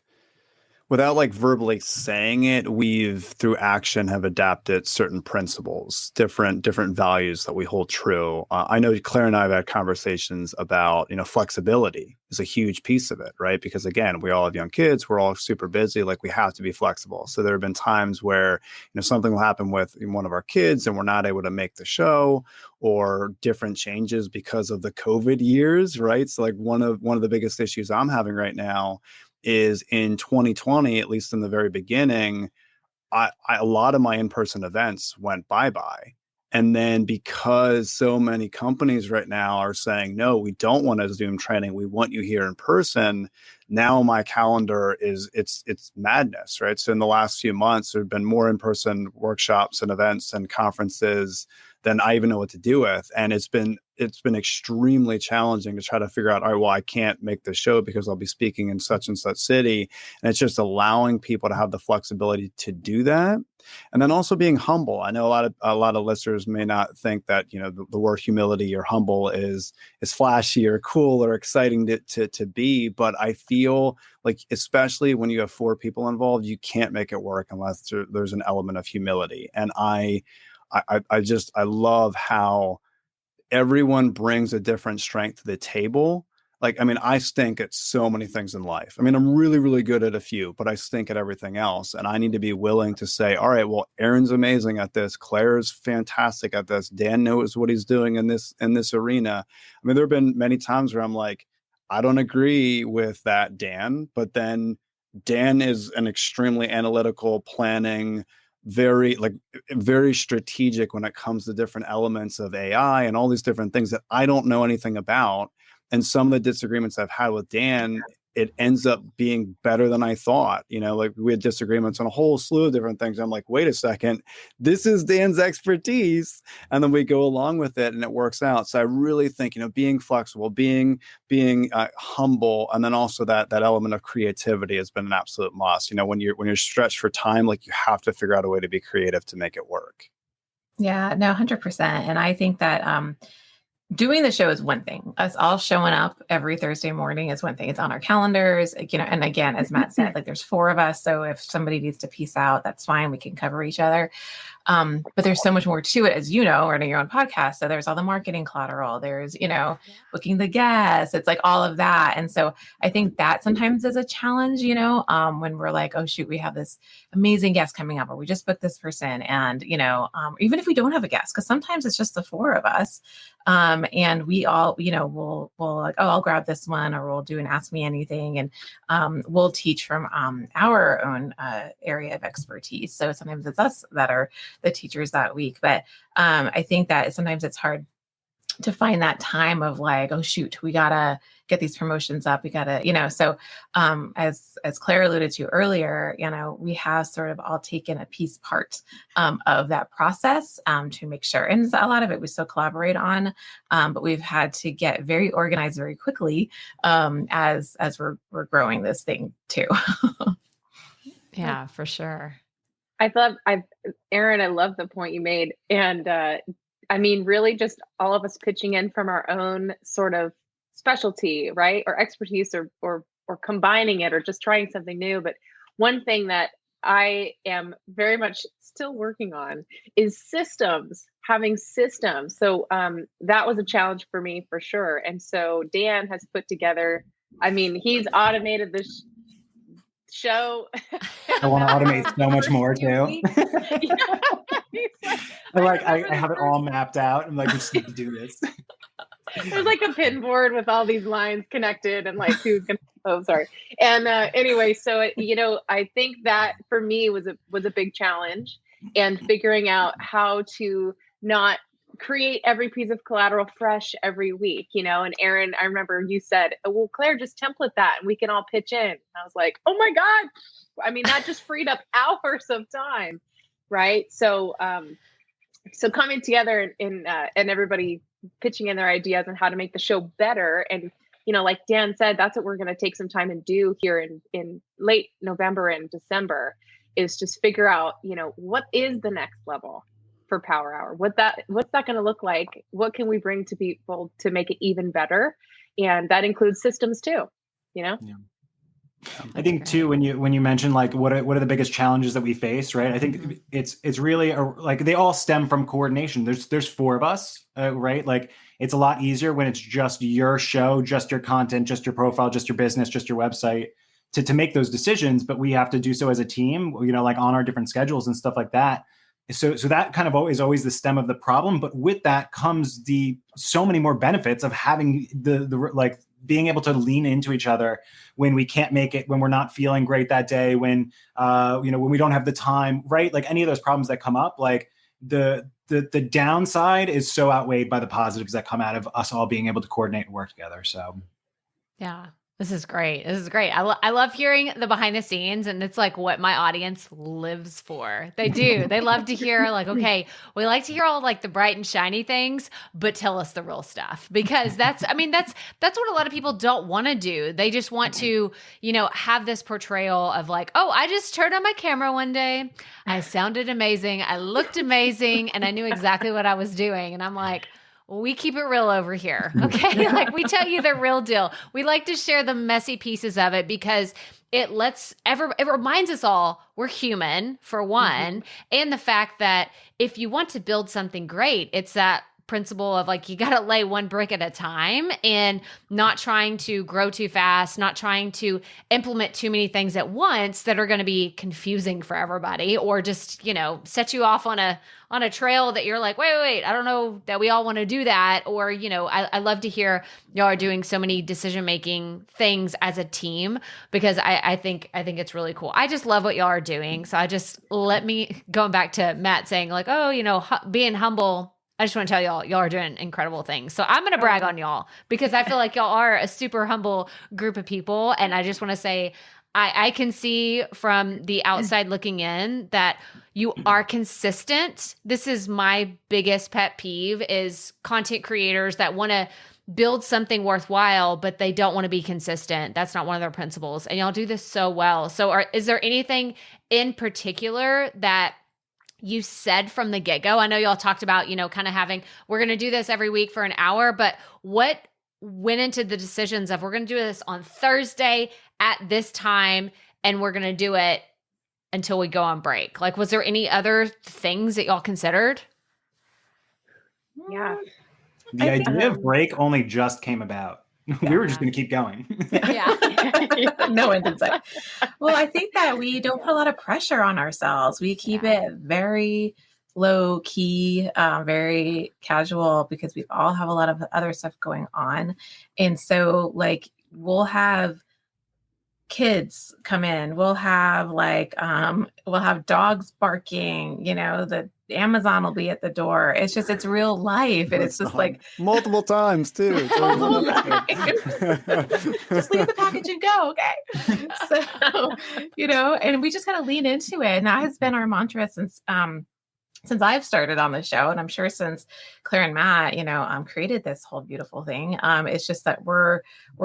without like verbally saying it, we've through action have adapted certain principles, different values that we hold true. I know Claire and I have had conversations about, flexibility is a huge piece of it, right? Because again, we all have young kids, we're all super busy, like we have to be flexible. So there have been times where, something will happen with one of our kids and we're not able to make the show, or different changes because of the COVID years, right? So like one of the biggest issues I'm having right now is in 2020, at least in the very beginning, a lot of my in-person events went bye-bye. And then because so many companies right now are saying, no, we don't want a Zoom training, we want you here in person. Now my calendar it's madness, right? So in the last few months, there have been more in-person workshops and events and conferences than I even know what to do with. And it's been extremely challenging to try to figure out, all right, well, I can't make the show because I'll be speaking in such and such city. And it's just allowing people to have the flexibility to do that. And then also being humble. I know a lot of listeners may not think that, the word humility or humble is flashy or cool or exciting to be. But I feel like, especially when you have 4 people involved, you can't make it work unless there's an element of humility. And I love how everyone brings a different strength to the table. I stink at so many things in life. I'm really, really good at a few, but I stink at everything else. And I need to be willing to say, all right, well, Aaron's amazing at this. Claire's fantastic at this. Dan knows what he's doing in this arena. There have been many times where I'm like, I don't agree with that, Dan, but then Dan is an extremely analytical, planning, very strategic when it comes to different elements of AI and all these different things that I don't know anything about. And some of the disagreements I've had with Dan, it ends up being better than I thought. We had disagreements on a whole slew of different things. I'm like, wait a second, this is Dan's expertise. And then we go along with it and it works out. So I really think, being flexible, being humble, and then also that element of creativity has been an absolute must. When you're stretched for time, like you have to figure out a way to be creative to make it work. Yeah, no, 100%. And I think that, doing the show is one thing. Us all showing up every Thursday morning is one thing. It's on our calendars, and again, as Matt said, like there's 4 of us. So if somebody needs to peace out, that's fine. We can cover each other. But there's so much more to it, as running your own podcast. So there's all the marketing collateral. There's, booking the guests. It's like all of that. And so I think that sometimes is a challenge, when we're like, oh shoot, we have this amazing guest coming up, or we just booked this person. And, even if we don't have a guest, because sometimes it's just the 4 of us. And we all, we'll like, oh, I'll grab this one, or we'll do an Ask Me Anything. And we'll teach from our own area of expertise. So sometimes it's us that are the teachers that week. But I think that sometimes it's hard to find that time of like, oh shoot, we gotta get these promotions up. We gotta, so as Claire alluded to earlier, we have sort of all taken a piece part of that process to make sure. And a lot of it we still collaborate on, but we've had to get very organized very quickly as we're growing this thing too. Yeah, for sure. Aaron, I love the point you made. And really just all of us pitching in from our own sort of specialty, right? Or expertise or combining it or just trying something new. But one thing that I am very much still working on is systems, having systems. So that was a challenge for me for sure. And so Dan has put together, he's automated this show. I want to automate so much more too. I have it all mapped out. I'm like, we just need to do this. There's like a pin board with all these lines connected and like who's gonna. Oh, sorry. And anyway, so I think that for me was a big challenge, and figuring out how to not create every piece of collateral fresh every week, and Aaron, I remember you said, well, Claire, just template that and we can all pitch in. And I was like, oh my God. That just freed up hours of time. Right. So, so coming together and everybody pitching in their ideas on how to make the show better. And, like Dan said, that's what we're going to take some time and do here in late November and December, is just figure out, what is the next level for Power Hour? What's that going to look like? What can we bring to people to make it even better? And that includes systems too, Yeah. I think too, when you mention like what are the biggest challenges that we face, right? I think it's really like they all stem from coordination. There's 4 of us, right? Like it's a lot easier when it's just your show, just your content, just your profile, just your business, just your website to make those decisions. But we have to do so as a team, like on our different schedules and stuff like that. So that kind of is always the stem of the problem. But with that comes so many more benefits of having the like being able to lean into each other when we can't make it, when we're not feeling great that day, when when we don't have the time, right? Like any of those problems that come up, like the downside is so outweighed by the positives that come out of us all being able to coordinate and work together. So yeah. This is great. I love hearing the behind the scenes, and it's like what my audience lives for. They do. They love to hear like, okay, we like to hear all like the bright and shiny things, but tell us the real stuff, because that's what a lot of people don't want to do. They just want to, have this portrayal of like, oh, I just turned on my camera one day. I sounded amazing. I looked amazing, and I knew exactly what I was doing. And I'm like, we keep it real over here. Okay. Like we tell you the real deal. We like to share the messy pieces of it because it reminds us all we're human, for one. And the fact that if you want to build something great, it's that principle of like, you got to lay one brick at a time and not trying to grow too fast, not trying to implement too many things at once that are going to be confusing for everybody, or just, set you off on a trail that you're like, wait, I don't know that we all want to do that. Or, I love to hear y'all are doing so many decision-making things as a team, because I think it's really cool. I just love what y'all are doing. So going back to Matt saying like, oh, being humble, I just want to tell y'all are doing incredible things. So I'm going to brag on y'all because I feel like y'all are a super humble group of people. And I just want to say, I can see from the outside looking in that you are consistent. This is my biggest pet peeve is content creators that want to build something worthwhile, but they don't want to be consistent. That's not one of their principles. And y'all do this so well. So is there anything in particular that you said from the get-go? I know y'all talked about, kind of we're going to do this every week for an hour, but what went into the decisions of we're going to do this on Thursday at this time, and we're going to do it until we go on break? Like, was there any other things that y'all considered? Yeah. The idea of break only just came about. We were just going to keep going. Yeah. No end in sight. Well, I think that we don't put a lot of pressure on ourselves. We keep it very low key, very casual, because we all have a lot of other stuff going on. And so like we'll have kids come in, we'll have dogs barking, the Amazon will be at the door. It's real life. And it's just like multiple times too. Multiple times. Just leave the package and go. Okay. So, and we just kind of lean into it. And that has been our mantra since I've started on the show, and I'm sure since Claire and Matt, created this whole beautiful thing. It's just that we're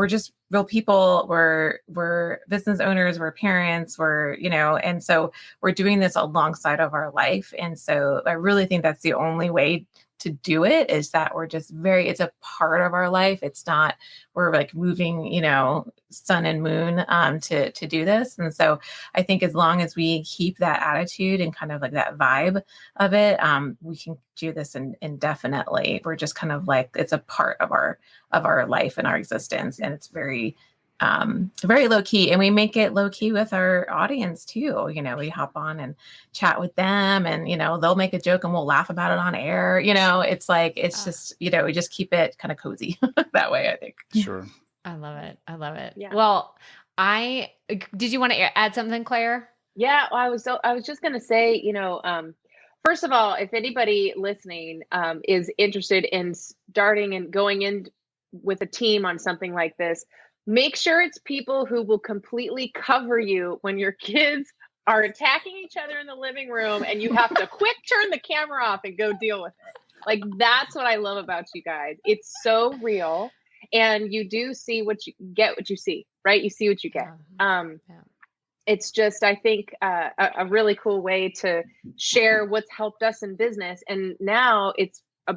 just real people. We're business owners. We're parents. And so we're doing this alongside of our life. And so I really think that's the only way to do it, is that we're just it's a part of our life. It's not, we're like moving, sun and moon to do this. And so I think as long as we keep that attitude and kind of like that vibe of it, we can do this indefinitely. We're just kind of like, it's a part of our life and our existence. And it's very low key, and we make it low key with our audience too. We hop on and chat with them, and they'll make a joke and we'll laugh about it on air. It's like, it's just, we just keep it kind of cozy that way, I think. Sure. I love it. Yeah. Well, did you want to add something, Claire? Yeah, well, I was just going to say, first of all, if anybody listening is interested in starting and going in with a team on something like this, make sure it's people who will completely cover you when your kids are attacking each other in the living room and you have to quick turn the camera off and go deal with it. Like, that's what I love about you guys. It's so real. And you do see what you get, what you see, right? You see what you get. It's just, I think, a really cool way to share what's helped us in business. And now it's a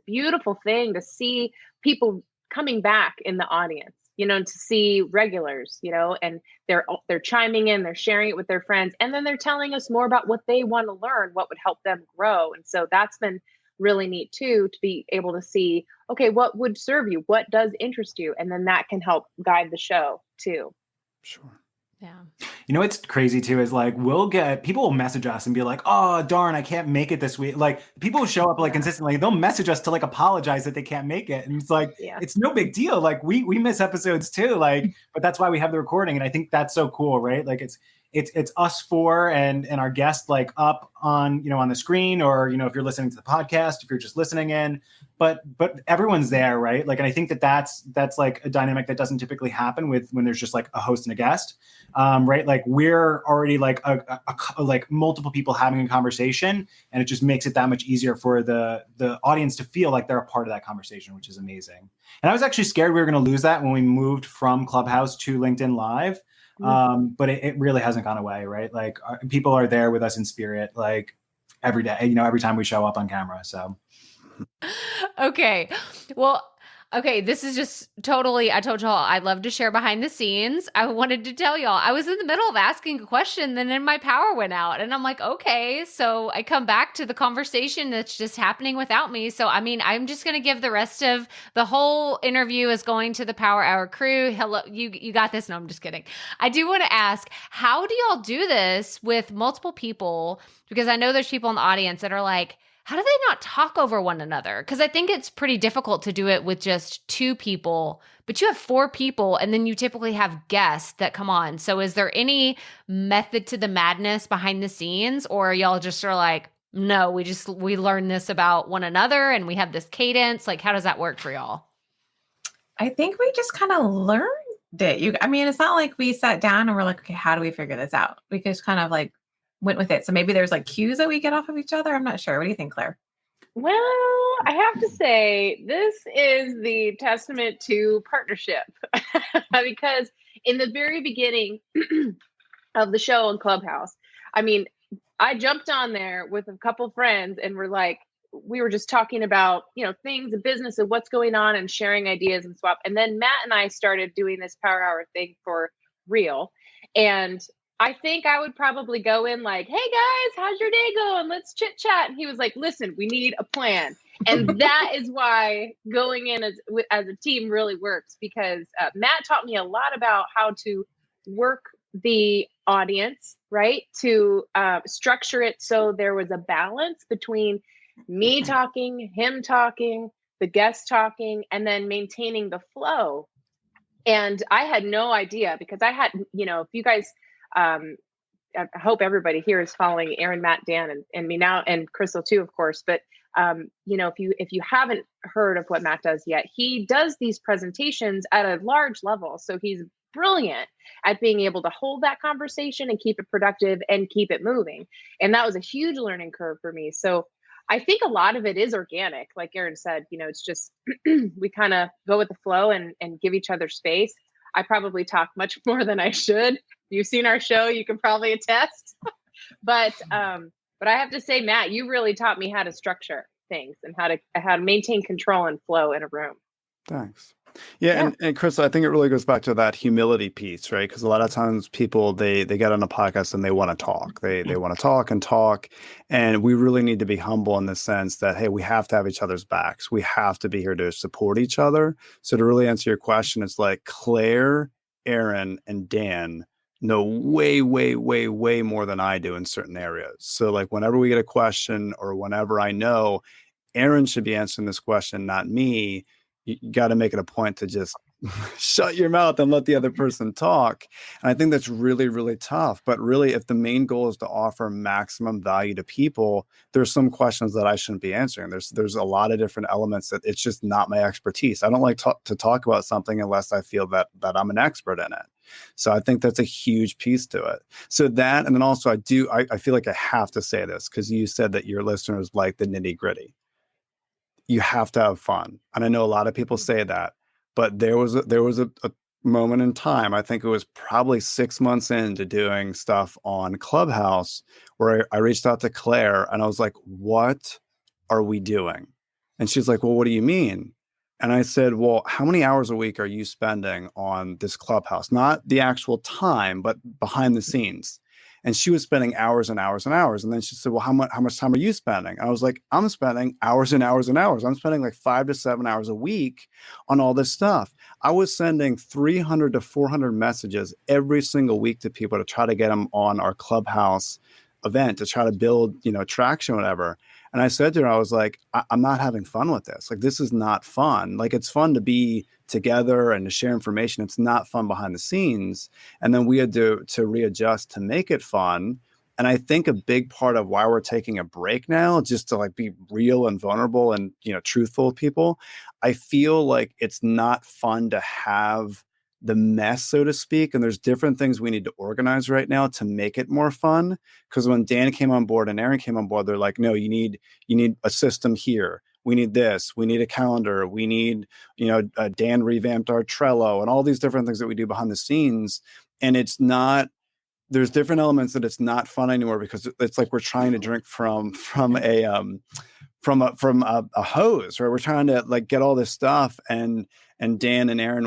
beautiful thing to see people coming back in the audience. to see regulars, and they're chiming in, they're sharing it with their friends, and then they're telling us more about what they want to learn, what would help them grow. And so that's been really neat too, to be able to see, okay, what would serve you, what does interest you, and then that can help guide the show too. Sure. Yeah. What's crazy too is like people will message us and be like, oh darn, I can't make it this week. Like people who show up like consistently, they'll message us to like apologize that they can't make it. And it's like, it's no big deal. Like we miss episodes too. Like, but that's why we have the recording. And I think that's so cool, right? Like it's us four and our guest like up on, on the screen, or, if you're listening to the podcast, if you're just listening in, but everyone's there, right? Like, and I think that's like a dynamic that doesn't typically happen when there's just like a host and a guest, right? Like we're already like like multiple people having a conversation, and it just makes it that much easier for the audience to feel like they're a part of that conversation, which is amazing. And I was actually scared we were going to lose that when we moved from Clubhouse to LinkedIn Live. But it really hasn't gone away, right? Like people are there with us in spirit, like every day, every time we show up on camera. So. Okay. Well, okay. This is just totally, I told y'all I love to share behind the scenes. I wanted to tell y'all, I was in the middle of asking a question, then my power went out, and I'm like, okay. So I come back to the conversation that's just happening without me. So, I'm just going to give the rest of the whole interview is going to the Power Hour crew. Hello, you got this. No, I'm just kidding. I do want to ask, how do y'all do this with multiple people? Because I know there's people in the audience that are like, how do they not talk over one another? Because I think it's pretty difficult to do it with just two people, but you have four people, and then you typically have guests that come on. So is there any method to the madness behind the scenes, or y'all just are like, no, we learn this about one another and we have this cadence? Like, how does that work for y'all? I think we just kind of learned it. It's not like we sat down and we're like, okay, how do we figure this out? We just kind of like went with it. So maybe there's like cues that we get off of each other. I'm not sure. What do you think, Claire? Well, I have to say, this is the testament to partnership because in the very beginning of the show on Clubhouse, I jumped on there with a couple friends, and we were just talking about, things in business and what's going on and sharing ideas and swap. And then Matt and I started doing this Power Hour thing for real. And I think I would probably go in like, hey guys, how's your day going? Let's chit chat. And he was like, listen, we need a plan. And that is why going in as a team really works, because Matt taught me a lot about how to work the audience, right? To structure it so there was a balance between me talking, him talking, the guest talking, and then maintaining the flow. And I had no idea, because I had, if you guys, I hope everybody here is following Aaron, Matt, Dan, and me now, and Crystal too, of course. But if you haven't heard of what Matt does yet, he does these presentations at a large level. So he's brilliant at being able to hold that conversation and keep it productive and keep it moving. And that was a huge learning curve for me. So I think a lot of it is organic. Like Aaron said, it's just we kind of go with the flow and give each other space. I probably talk much more than I should. If you've seen our show, you can probably attest. But I have to say, Matt, you really taught me how to structure things and how to maintain control and flow in a room. Thanks. Yeah. And Crystal, I think it really goes back to that humility piece, right? Because a lot of times people, they get on a podcast and they want to talk. They want to talk and talk. And we really need to be humble in the sense that, hey, we have to have each other's backs. We have to be here to support each other. So to really answer your question, it's like Claire, Aaron, and Dan know way, way, way, way more than I do in certain areas. So like whenever we get a question, or whenever I know Aaron should be answering this question, not me, you got to make it a point to just shut your mouth and let the other person talk. And I think that's really, really tough. But really, if the main goal is to offer maximum value to people, there's some questions that I shouldn't be answering. There's a lot of different elements that it's just not my expertise. I don't like to talk about something unless I feel that I'm an expert in it. So I think that's a huge piece to it. So that, and then also I feel like I have to say this, because you said that your listeners like the nitty gritty. You have to have fun. And I know a lot of people say that, but there was a moment in time, I think it was probably 6 months into doing stuff on Clubhouse, where I reached out to Claire and I was like, what are we doing? And she's like, well, what do you mean? And I said, well, how many hours a week are you spending on this Clubhouse? Not the actual time, but behind the scenes. And she was spending hours and hours and hours. And then she said, well, how much time are you spending? I was like, I'm spending hours and hours and hours. I'm spending like 5 to 7 hours a week on all this stuff. I was sending 300 to 400 messages every single week to people to try to get them on our Clubhouse event, to try to build, traction, whatever. And I said to her, I was like, I'm not having fun with this. Like, this is not fun. Like, it's fun to be together and to share information. It's not fun behind the scenes. And then we had to readjust to make it fun. And I think a big part of why we're taking a break now, just to like be real and vulnerable and, truthful with people, I feel like it's not fun to have the mess, so to speak. And there's different things we need to organize right now to make it more fun. Because when Dan came on board and Aaron came on board, they're like, no, you need a system here. We need this. We need a calendar. We need, Dan revamped our Trello and all these different things that we do behind the scenes. And it's not, there's different elements that it's not fun anymore, because it's like we're trying to drink from a hose, right? We're trying to like get all this stuff, and Dan and Aaron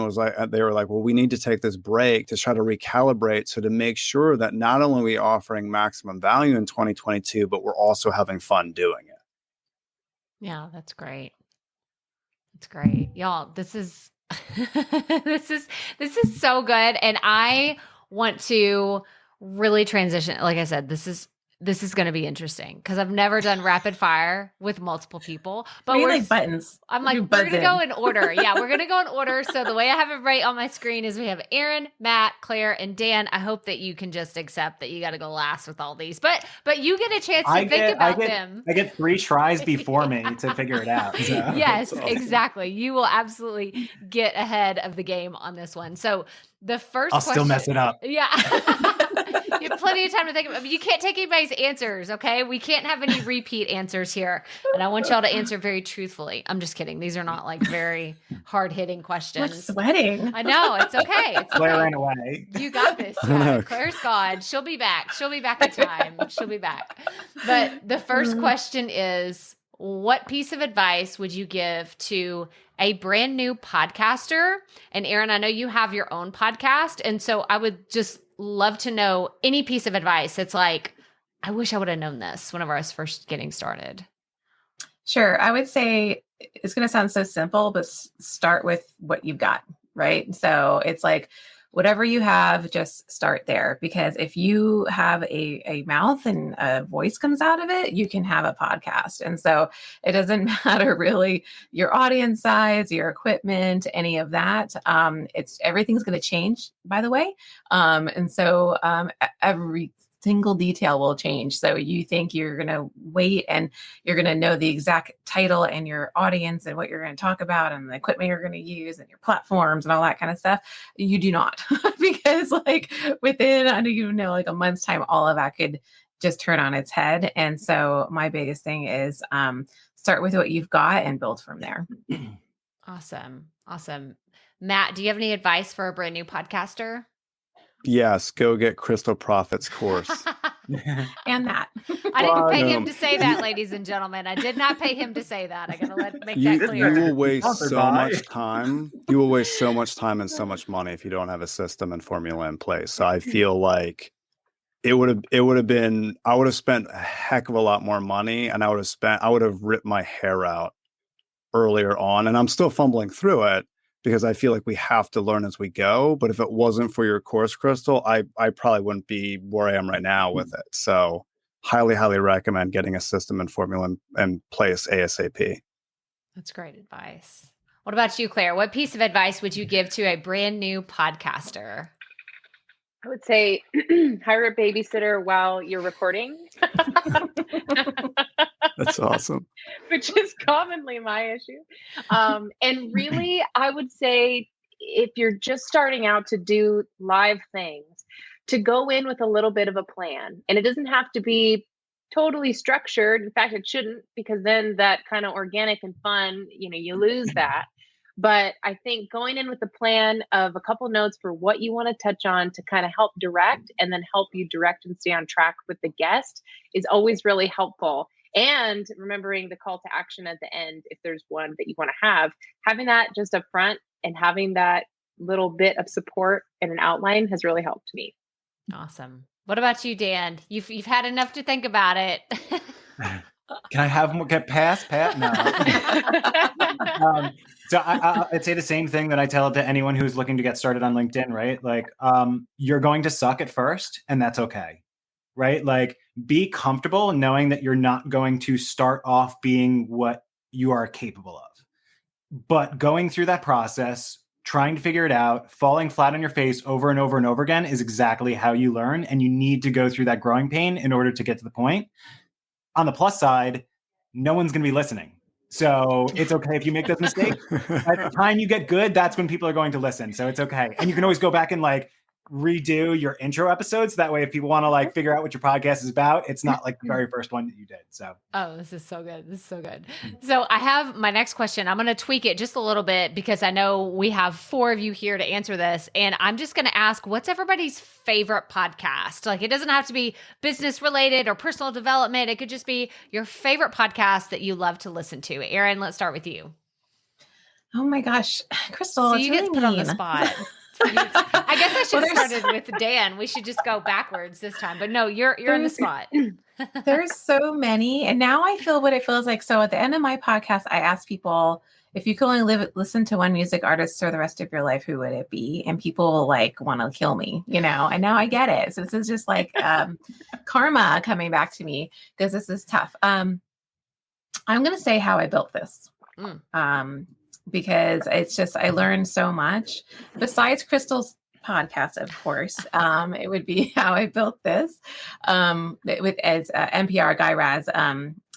they were like, well, we need to take this break to try to recalibrate, so to make sure that not only are we offering maximum value in 2022, but we're also having fun doing it. Yeah, that's great. That's great. Y'all, this is this is so good. And I want to really transition. Like I said, this is going to be interesting because I've never done rapid fire with multiple people. But we're like buttons. I'm like, we're going to go in order. Yeah, we're going to go in order. So the way I have it right on my screen is we have Aaron, Matt, Claire, and Dan. I hope that you can just accept that you got to go last with all these. But you get a chance to think about them. I get 3 tries before me to figure it out. So. Yes, awesome. Exactly. You will absolutely get ahead of the game on this one. So the first I'll still mess it up. Yeah. You have plenty of time to think about it. You can't take anybody's answers, okay? We can't have any repeat answers here. And I want y'all to answer very truthfully. I'm just kidding. These are not like very hard-hitting questions. I'm sweating. I know. It's okay. Claire ran away. You got this. Yeah. Claire's gone. She'll be back. She'll be back in time. She'll be back. But the first question is, what piece of advice would you give to a brand new podcaster? And Aaron, I know you have your own podcast. And so I would just love to know any piece of advice. It's like, I wish I would have known this whenever I was first getting started. Sure. I would say it's going to sound so simple, but start with what you've got, right? So it's like, whatever you have, just start there. Because if you have a mouth and a voice comes out of it, you can have a podcast. And so it doesn't matter really your audience size, your equipment, any of that. Everything's going to change, by the way. And so every single detail will change. So you think you're going to wait and you're going to know the exact title and your audience and what you're going to talk about and the equipment you're going to use and your platforms and all that kind of stuff. You do not, because like within, I don't even know, like a month's time, all of that could just turn on its head. And so my biggest thing is start with what you've got and build from there. Awesome. Matt, do you have any advice for a brand new podcaster? Yes, go get Crystal Proffitt's course. And that. I didn't pay him to say that, ladies and gentlemen. I did not pay him to say that. I got to make that clear. You will waste so much time. You will waste so much time and so much money if you don't have a system and formula in place. So I feel like I would have spent a heck of a lot more money, and I would have ripped my hair out earlier on. And I'm still fumbling through it, because I feel like we have to learn as we go. But if it wasn't for your course, Crystal, I probably wouldn't be where I am right now with it. So highly, highly recommend getting a system and formula in place ASAP. That's great advice. What about you, Claire? What piece of advice would you give to a brand new podcaster? I would say hire a babysitter while you're recording. That's awesome. Which is commonly my issue. And really, I would say if you're just starting out to do live things, to go in with a little bit of a plan. And it doesn't have to be totally structured. In fact, it shouldn't, because then that kind of organic and fun, you lose that. But I think going in with a plan of a couple notes for what you want to touch on to kind of help direct, and then help you direct and stay on track with the guest, is always really helpful. and remembering the call to action at the end, if there's one that you want to have, having that just up front and having that little bit of support and an outline has really helped me. Awesome. What about you, Dan? You've had enough to think about it. Can I have more? Get past Pat? No. So I'd say the same thing that I tell to anyone who's looking to get started on LinkedIn, right? Like, you're going to suck at first, and that's okay, right? Like, be comfortable knowing that you're not going to start off being what you are capable of. But going through that process, trying to figure it out, falling flat on your face over and over and over again is exactly how you learn. And you need to go through that growing pain in order to get to the point. On the plus side, no one's going to be listening. So it's okay if you make those mistakes. At the time you get good, that's when people are going to listen. So it's okay. And you can always go back and like redo your intro episodes. That way, if people want to like figure out what your podcast is about, it's not like the very first one that you did. So, this is so good. This is so good. So I have my next question. I'm going to tweak it just a little bit because I know we have 4 of you here to answer this. And I'm just going to ask, what's everybody's favorite podcast? Like, it doesn't have to be business related or personal development. It could just be your favorite podcast that you love to listen to. Erin, let's start with you. Oh my gosh, Crystal, So you get put on the spot. I guess I should have started with Dan. We should just go backwards this time. But no, you're in the spot. There's so many. And now I feel what it feels like. So at the end of my podcast, I ask people, if you could only listen to one music artist for the rest of your life, who would it be? And people like want to kill me, you know, and now I get it. So this is just like karma coming back to me because this is tough. I'm going to say How I Built This. Because it's just, I learned so much besides Crystal's podcast, of course. It would be How I Built This with as NPR Guy Raz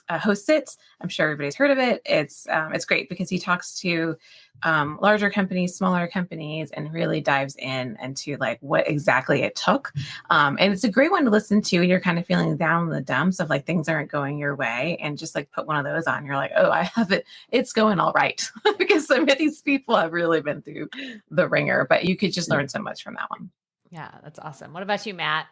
hosts it. I'm sure everybody's heard of it. It's great because he talks to larger companies, smaller companies, and really dives into like what exactly it took. And it's a great one to listen to. You're kind of feeling down in the dumps of like things aren't going your way, and just like put one of those on. You're like, oh, I have it. It's going all right because some of these people have really been through the ringer. But you could just learn so much from that one. Yeah, that's awesome. What about you, Matt?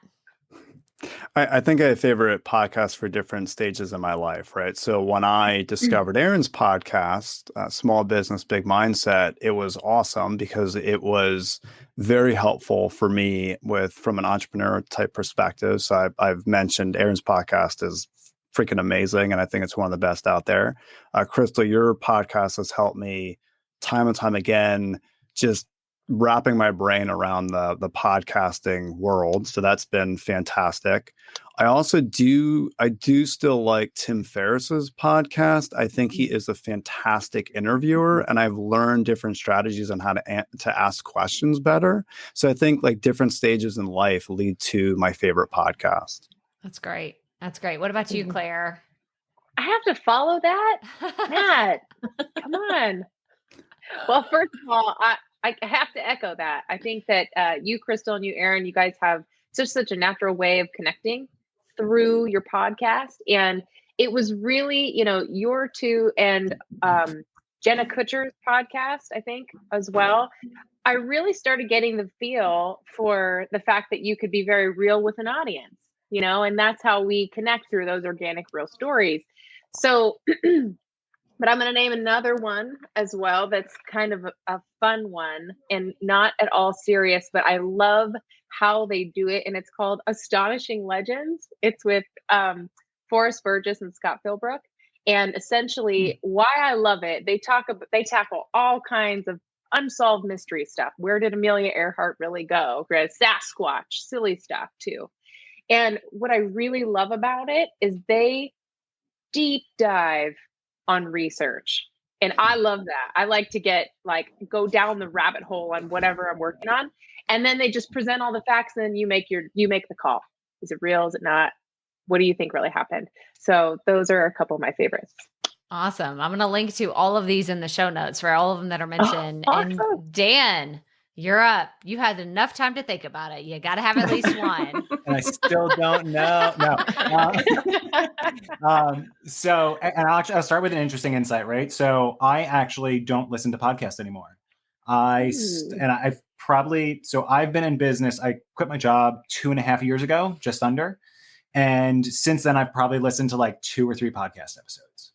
I think I have favorite podcasts for different stages in my life, right? So when I discovered Erin's podcast, Small Business, Big Mindset, it was awesome because it was very helpful for me from an entrepreneur type perspective. So I've mentioned Erin's podcast is freaking amazing, and I think it's one of the best out there. Crystal, your podcast has helped me time and time again, just wrapping my brain around the podcasting world. So that's been fantastic. I do still like Tim Ferriss's podcast. I think he is a fantastic interviewer, and I've learned different strategies on how to ask questions better. So I think like different stages in life lead to my favorite podcast. That's great. That's great. What about you, Claire? I have to follow that? Matt, come on. Well, first of all, I have to echo that. I think that you, Crystal, and you, Erin, you guys have such a natural way of connecting through your podcast. And it was really, your two and Jenna Kutcher's podcast, I think, as well. I really started getting the feel for the fact that you could be very real with an audience, and that's how we connect through those organic, real stories. So but I'm going to name another one as well that's kind of a fun one and not at all serious, but I love how they do it. And it's called Astonishing Legends. It's with Forrest Burgess and Scott Philbrook. And essentially why I love it, they tackle all kinds of unsolved mystery stuff. Where did Amelia Earhart really go? Sasquatch, silly stuff too. And what I really love about it is they deep dive on research. And I love that. I like to go down the rabbit hole on whatever I'm working on. And then they just present all the facts and then you make the call. Is it real? Is it not? What do you think really happened? So those are a couple of my favorites. Awesome. I'm going to link to all of these in the show notes for all of them that are mentioned. Oh, awesome. And Dan, you're up. You had enough time to think about it. You got to have at least one. And I still don't know. No. I'll start with an interesting insight, right? So I actually don't listen to podcasts anymore. I've been in business. I quit my job 2.5 years ago, just under. And since then, I've probably listened to like 2 or 3 podcast episodes.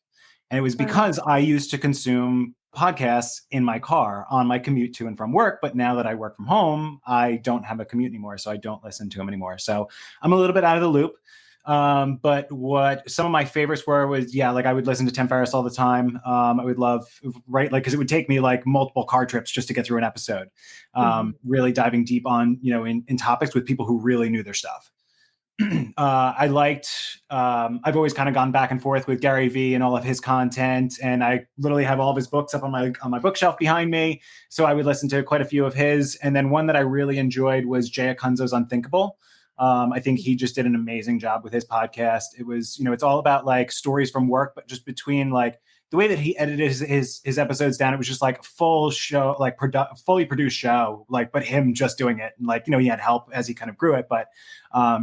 And it was because I used to consume podcasts in my car on my commute to and from work. But now that I work from home, I don't have a commute anymore. So I don't listen to them anymore. So I'm a little bit out of the loop. But what some of my favorites were was, like I would listen to Tim Ferriss all the time. I would love, right? Like, cause it would take me like multiple car trips just to get through an episode. Really diving deep on, in topics with people who really knew their stuff. I liked, I've always kind of gone back and forth with Gary Vee and all of his content. And I literally have all of his books up on my bookshelf behind me. So I would listen to quite a few of his. And then one that I really enjoyed was Jay Akunzo's Unthinkable. I think he just did an amazing job with his podcast. It was, it's all about like stories from work, but just between like the way that he edited his episodes down, it was just like a full show, like fully produced show, like, but him just doing it. And like, he had help as he kind of grew it, but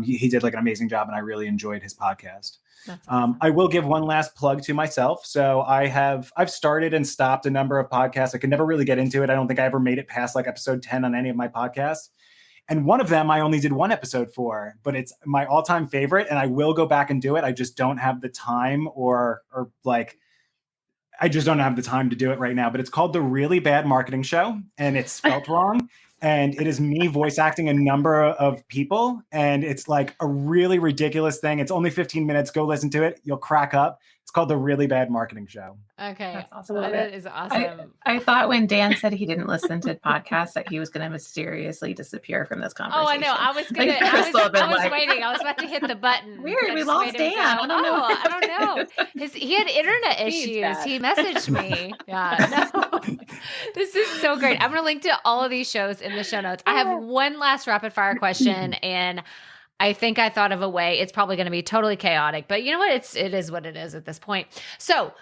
he did like an amazing job, and I really enjoyed his podcast. That's awesome. I will give one last plug to myself. So I've started and stopped a number of podcasts. I could never really get into it. I don't think I ever made it past like episode 10 on any of my podcasts. And one of them I only did one episode for, but it's my all-time favorite, and I will go back and do it. I just don't have the time or like, I just don't have the time to do it right now, but it's called The Really Bad Marketing Show, and it's spelled wrong. And it is me voice acting a number of people. And it's like a really ridiculous thing. It's only 15 minutes. Go listen to it. You'll crack up. It's called The Really Bad Marketing Show. Okay. That's awesome. That is awesome. I thought when Dan said he didn't listen to podcasts that he was going to mysteriously disappear from this conversation. Oh, I know. I was waiting. I was about to hit the button. Weird. We lost Dan. I don't know. He had internet issues. He messaged me. Yeah. No. This is so great. I'm going to link to all of these shows in the show notes. I have one last rapid fire question, and I think I thought of a way. It's probably going to be totally chaotic, but you know what? It is what it is at this point. So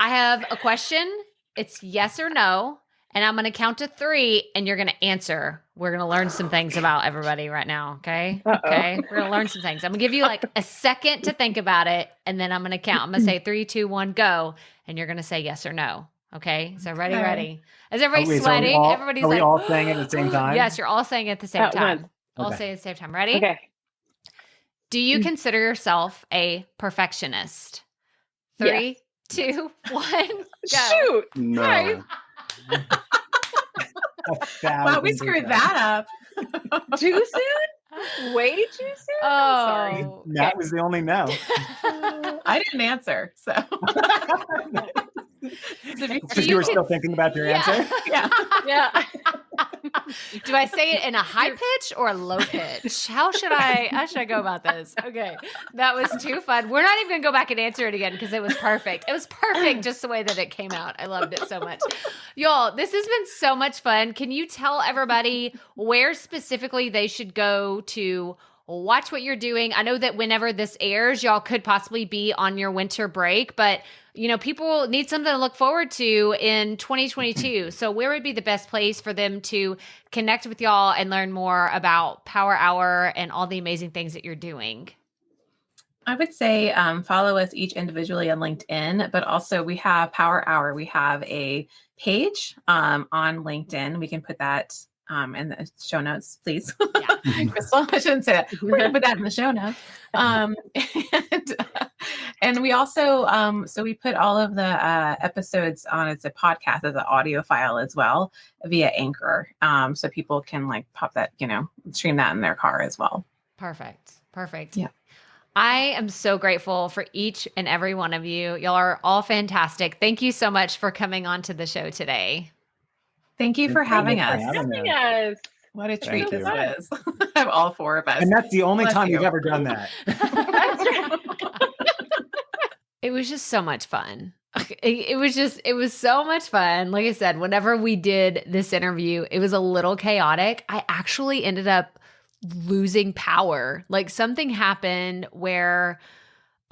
I have a question. It's yes or no, and I'm going to count to 3, and you're going to answer. We're going to learn some things about everybody right now. Okay. Okay. We're going to learn some things. I'm going to give you like a second to think about it, and then I'm going to count. I'm going to say 3, 2, 1, go, and you're going to say yes or no. Okay. So ready. Is everybody sweating? Everybody's are we like, all saying it at the same time? Yes, you're all saying it at the same time. All Okay. say it at the same time. Ready? Okay. Do you consider yourself a perfectionist? 3, 2, 1, go. Shoot. No. Guys. Wow, we screwed that up. Too soon? Way too soon? Oh, I'm sorry. That was the only no. I didn't answer, so. Because you were still thinking about your answer? Yeah. Do I say it in a high pitch or a low pitch? How should I go about this? Okay. That was too fun. We're not even going to go back and answer it again because it was perfect. It was perfect just the way that it came out. I loved it so much. Y'all, this has been so much fun. Can you tell everybody where specifically they should go to watch what you're doing? I know that whenever this airs, y'all could possibly be on your winter break, but people need something to look forward to in 2022. So where would be the best place for them to connect with y'all and learn more about Power Hour and all the amazing things that you're doing? I would say follow us each individually on LinkedIn, but also we have Power Hour. We have a page on LinkedIn. We can put that in the show notes, please. Yeah. Crystal, I shouldn't say that. We're going to put that in the show notes. And we also, so we put all of the episodes on as a podcast, as an audio file as well via Anchor. So people can like pop that, stream that in their car as well. Perfect. Yeah. I am so grateful for each and every one of you. Y'all are all fantastic. Thank you so much for coming on to the show today. Thank you for having us. Yes. What a treat Thank this was. Have all 4 of us. And that's the only Bless time you. you've ever done that. It was just so much fun. It was so much fun. Like I said, whenever we did this interview, it was a little chaotic. I actually ended up losing power. Like something happened where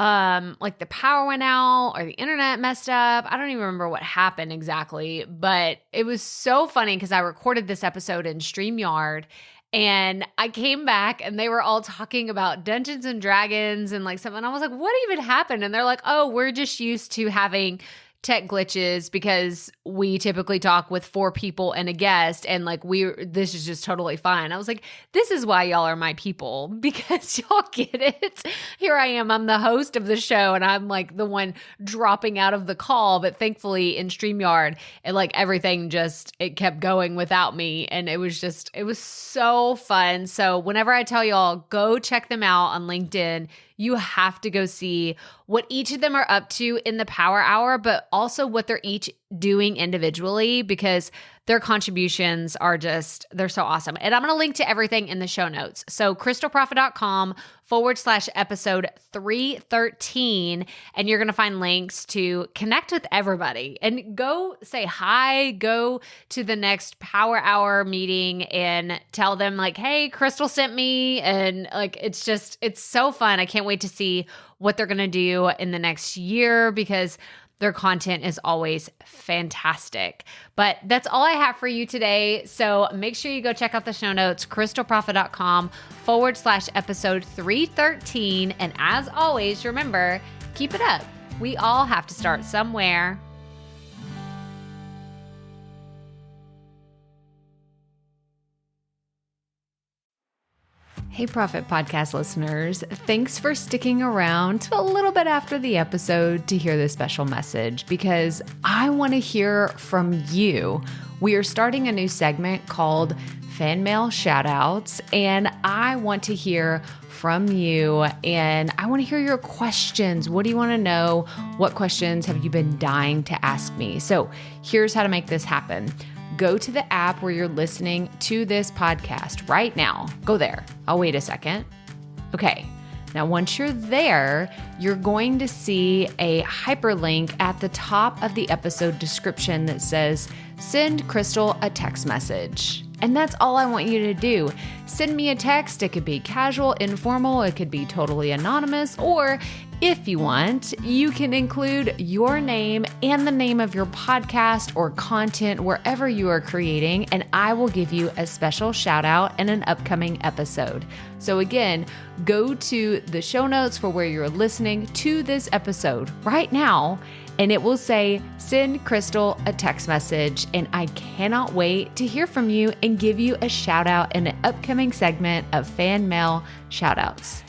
like the power went out or the internet messed up. I don't even remember what happened exactly, but it was so funny because I recorded this episode in StreamYard and I came back and they were all talking about Dungeons and Dragons and like something. I was like, what even happened? And they're like, oh, we're just used to having tech glitches because we typically talk with 4 people and a guest, and like this is just totally fine. I was like, this is why y'all are my people, because y'all get it. Here I am, I'm the host of the show, and I'm like the one dropping out of the call, but thankfully in StreamYard, everything it kept going without me, and it was so fun. So whenever I tell y'all, go check them out on LinkedIn, you have to go see what each of them are up to in the Power Hour, but also what they're each doing individually, because their contributions are they're so awesome. And I'm going to link to everything in the show notes. So crystalproffitt.com/episode 313. And you're going to find links to connect with everybody and go say hi, go to the next Power Hour meeting and tell them like, hey, Crystal sent me. And it's so fun. I can't wait to see what they're going to do in the next year, because their content is always fantastic. But that's all I have for you today. So make sure you go check out the show notes, crystalproffitt.com/episode 313. And as always, remember, keep it up. We all have to start somewhere. Hey, Proffitt Podcast listeners. Thanks for sticking around to a little bit after the episode to hear this special message, because I want to hear from you. We are starting a new segment called Fan Mail Shoutouts, and I want to hear from you, and I want to hear your questions. What do you want to know? What questions have you been dying to ask me? So here's how to make this happen. Go to the app where you're listening to this podcast right now. Go there. I'll wait a second. Okay. Now, once you're there, you're going to see a hyperlink at the top of the episode description that says, send Crystal a text message. And that's all I want you to do. Send me a text. It could be casual, informal. It could be totally anonymous. Or if you want, you can include your name and the name of your podcast or content wherever you are creating, and I will give you a special shout out in an upcoming episode. So again, go to the show notes for where you're listening to this episode right now, and it will say, send Crystal a text message. And I cannot wait to hear from you and give you a shout out in an upcoming segment of Fan Mail Shoutouts.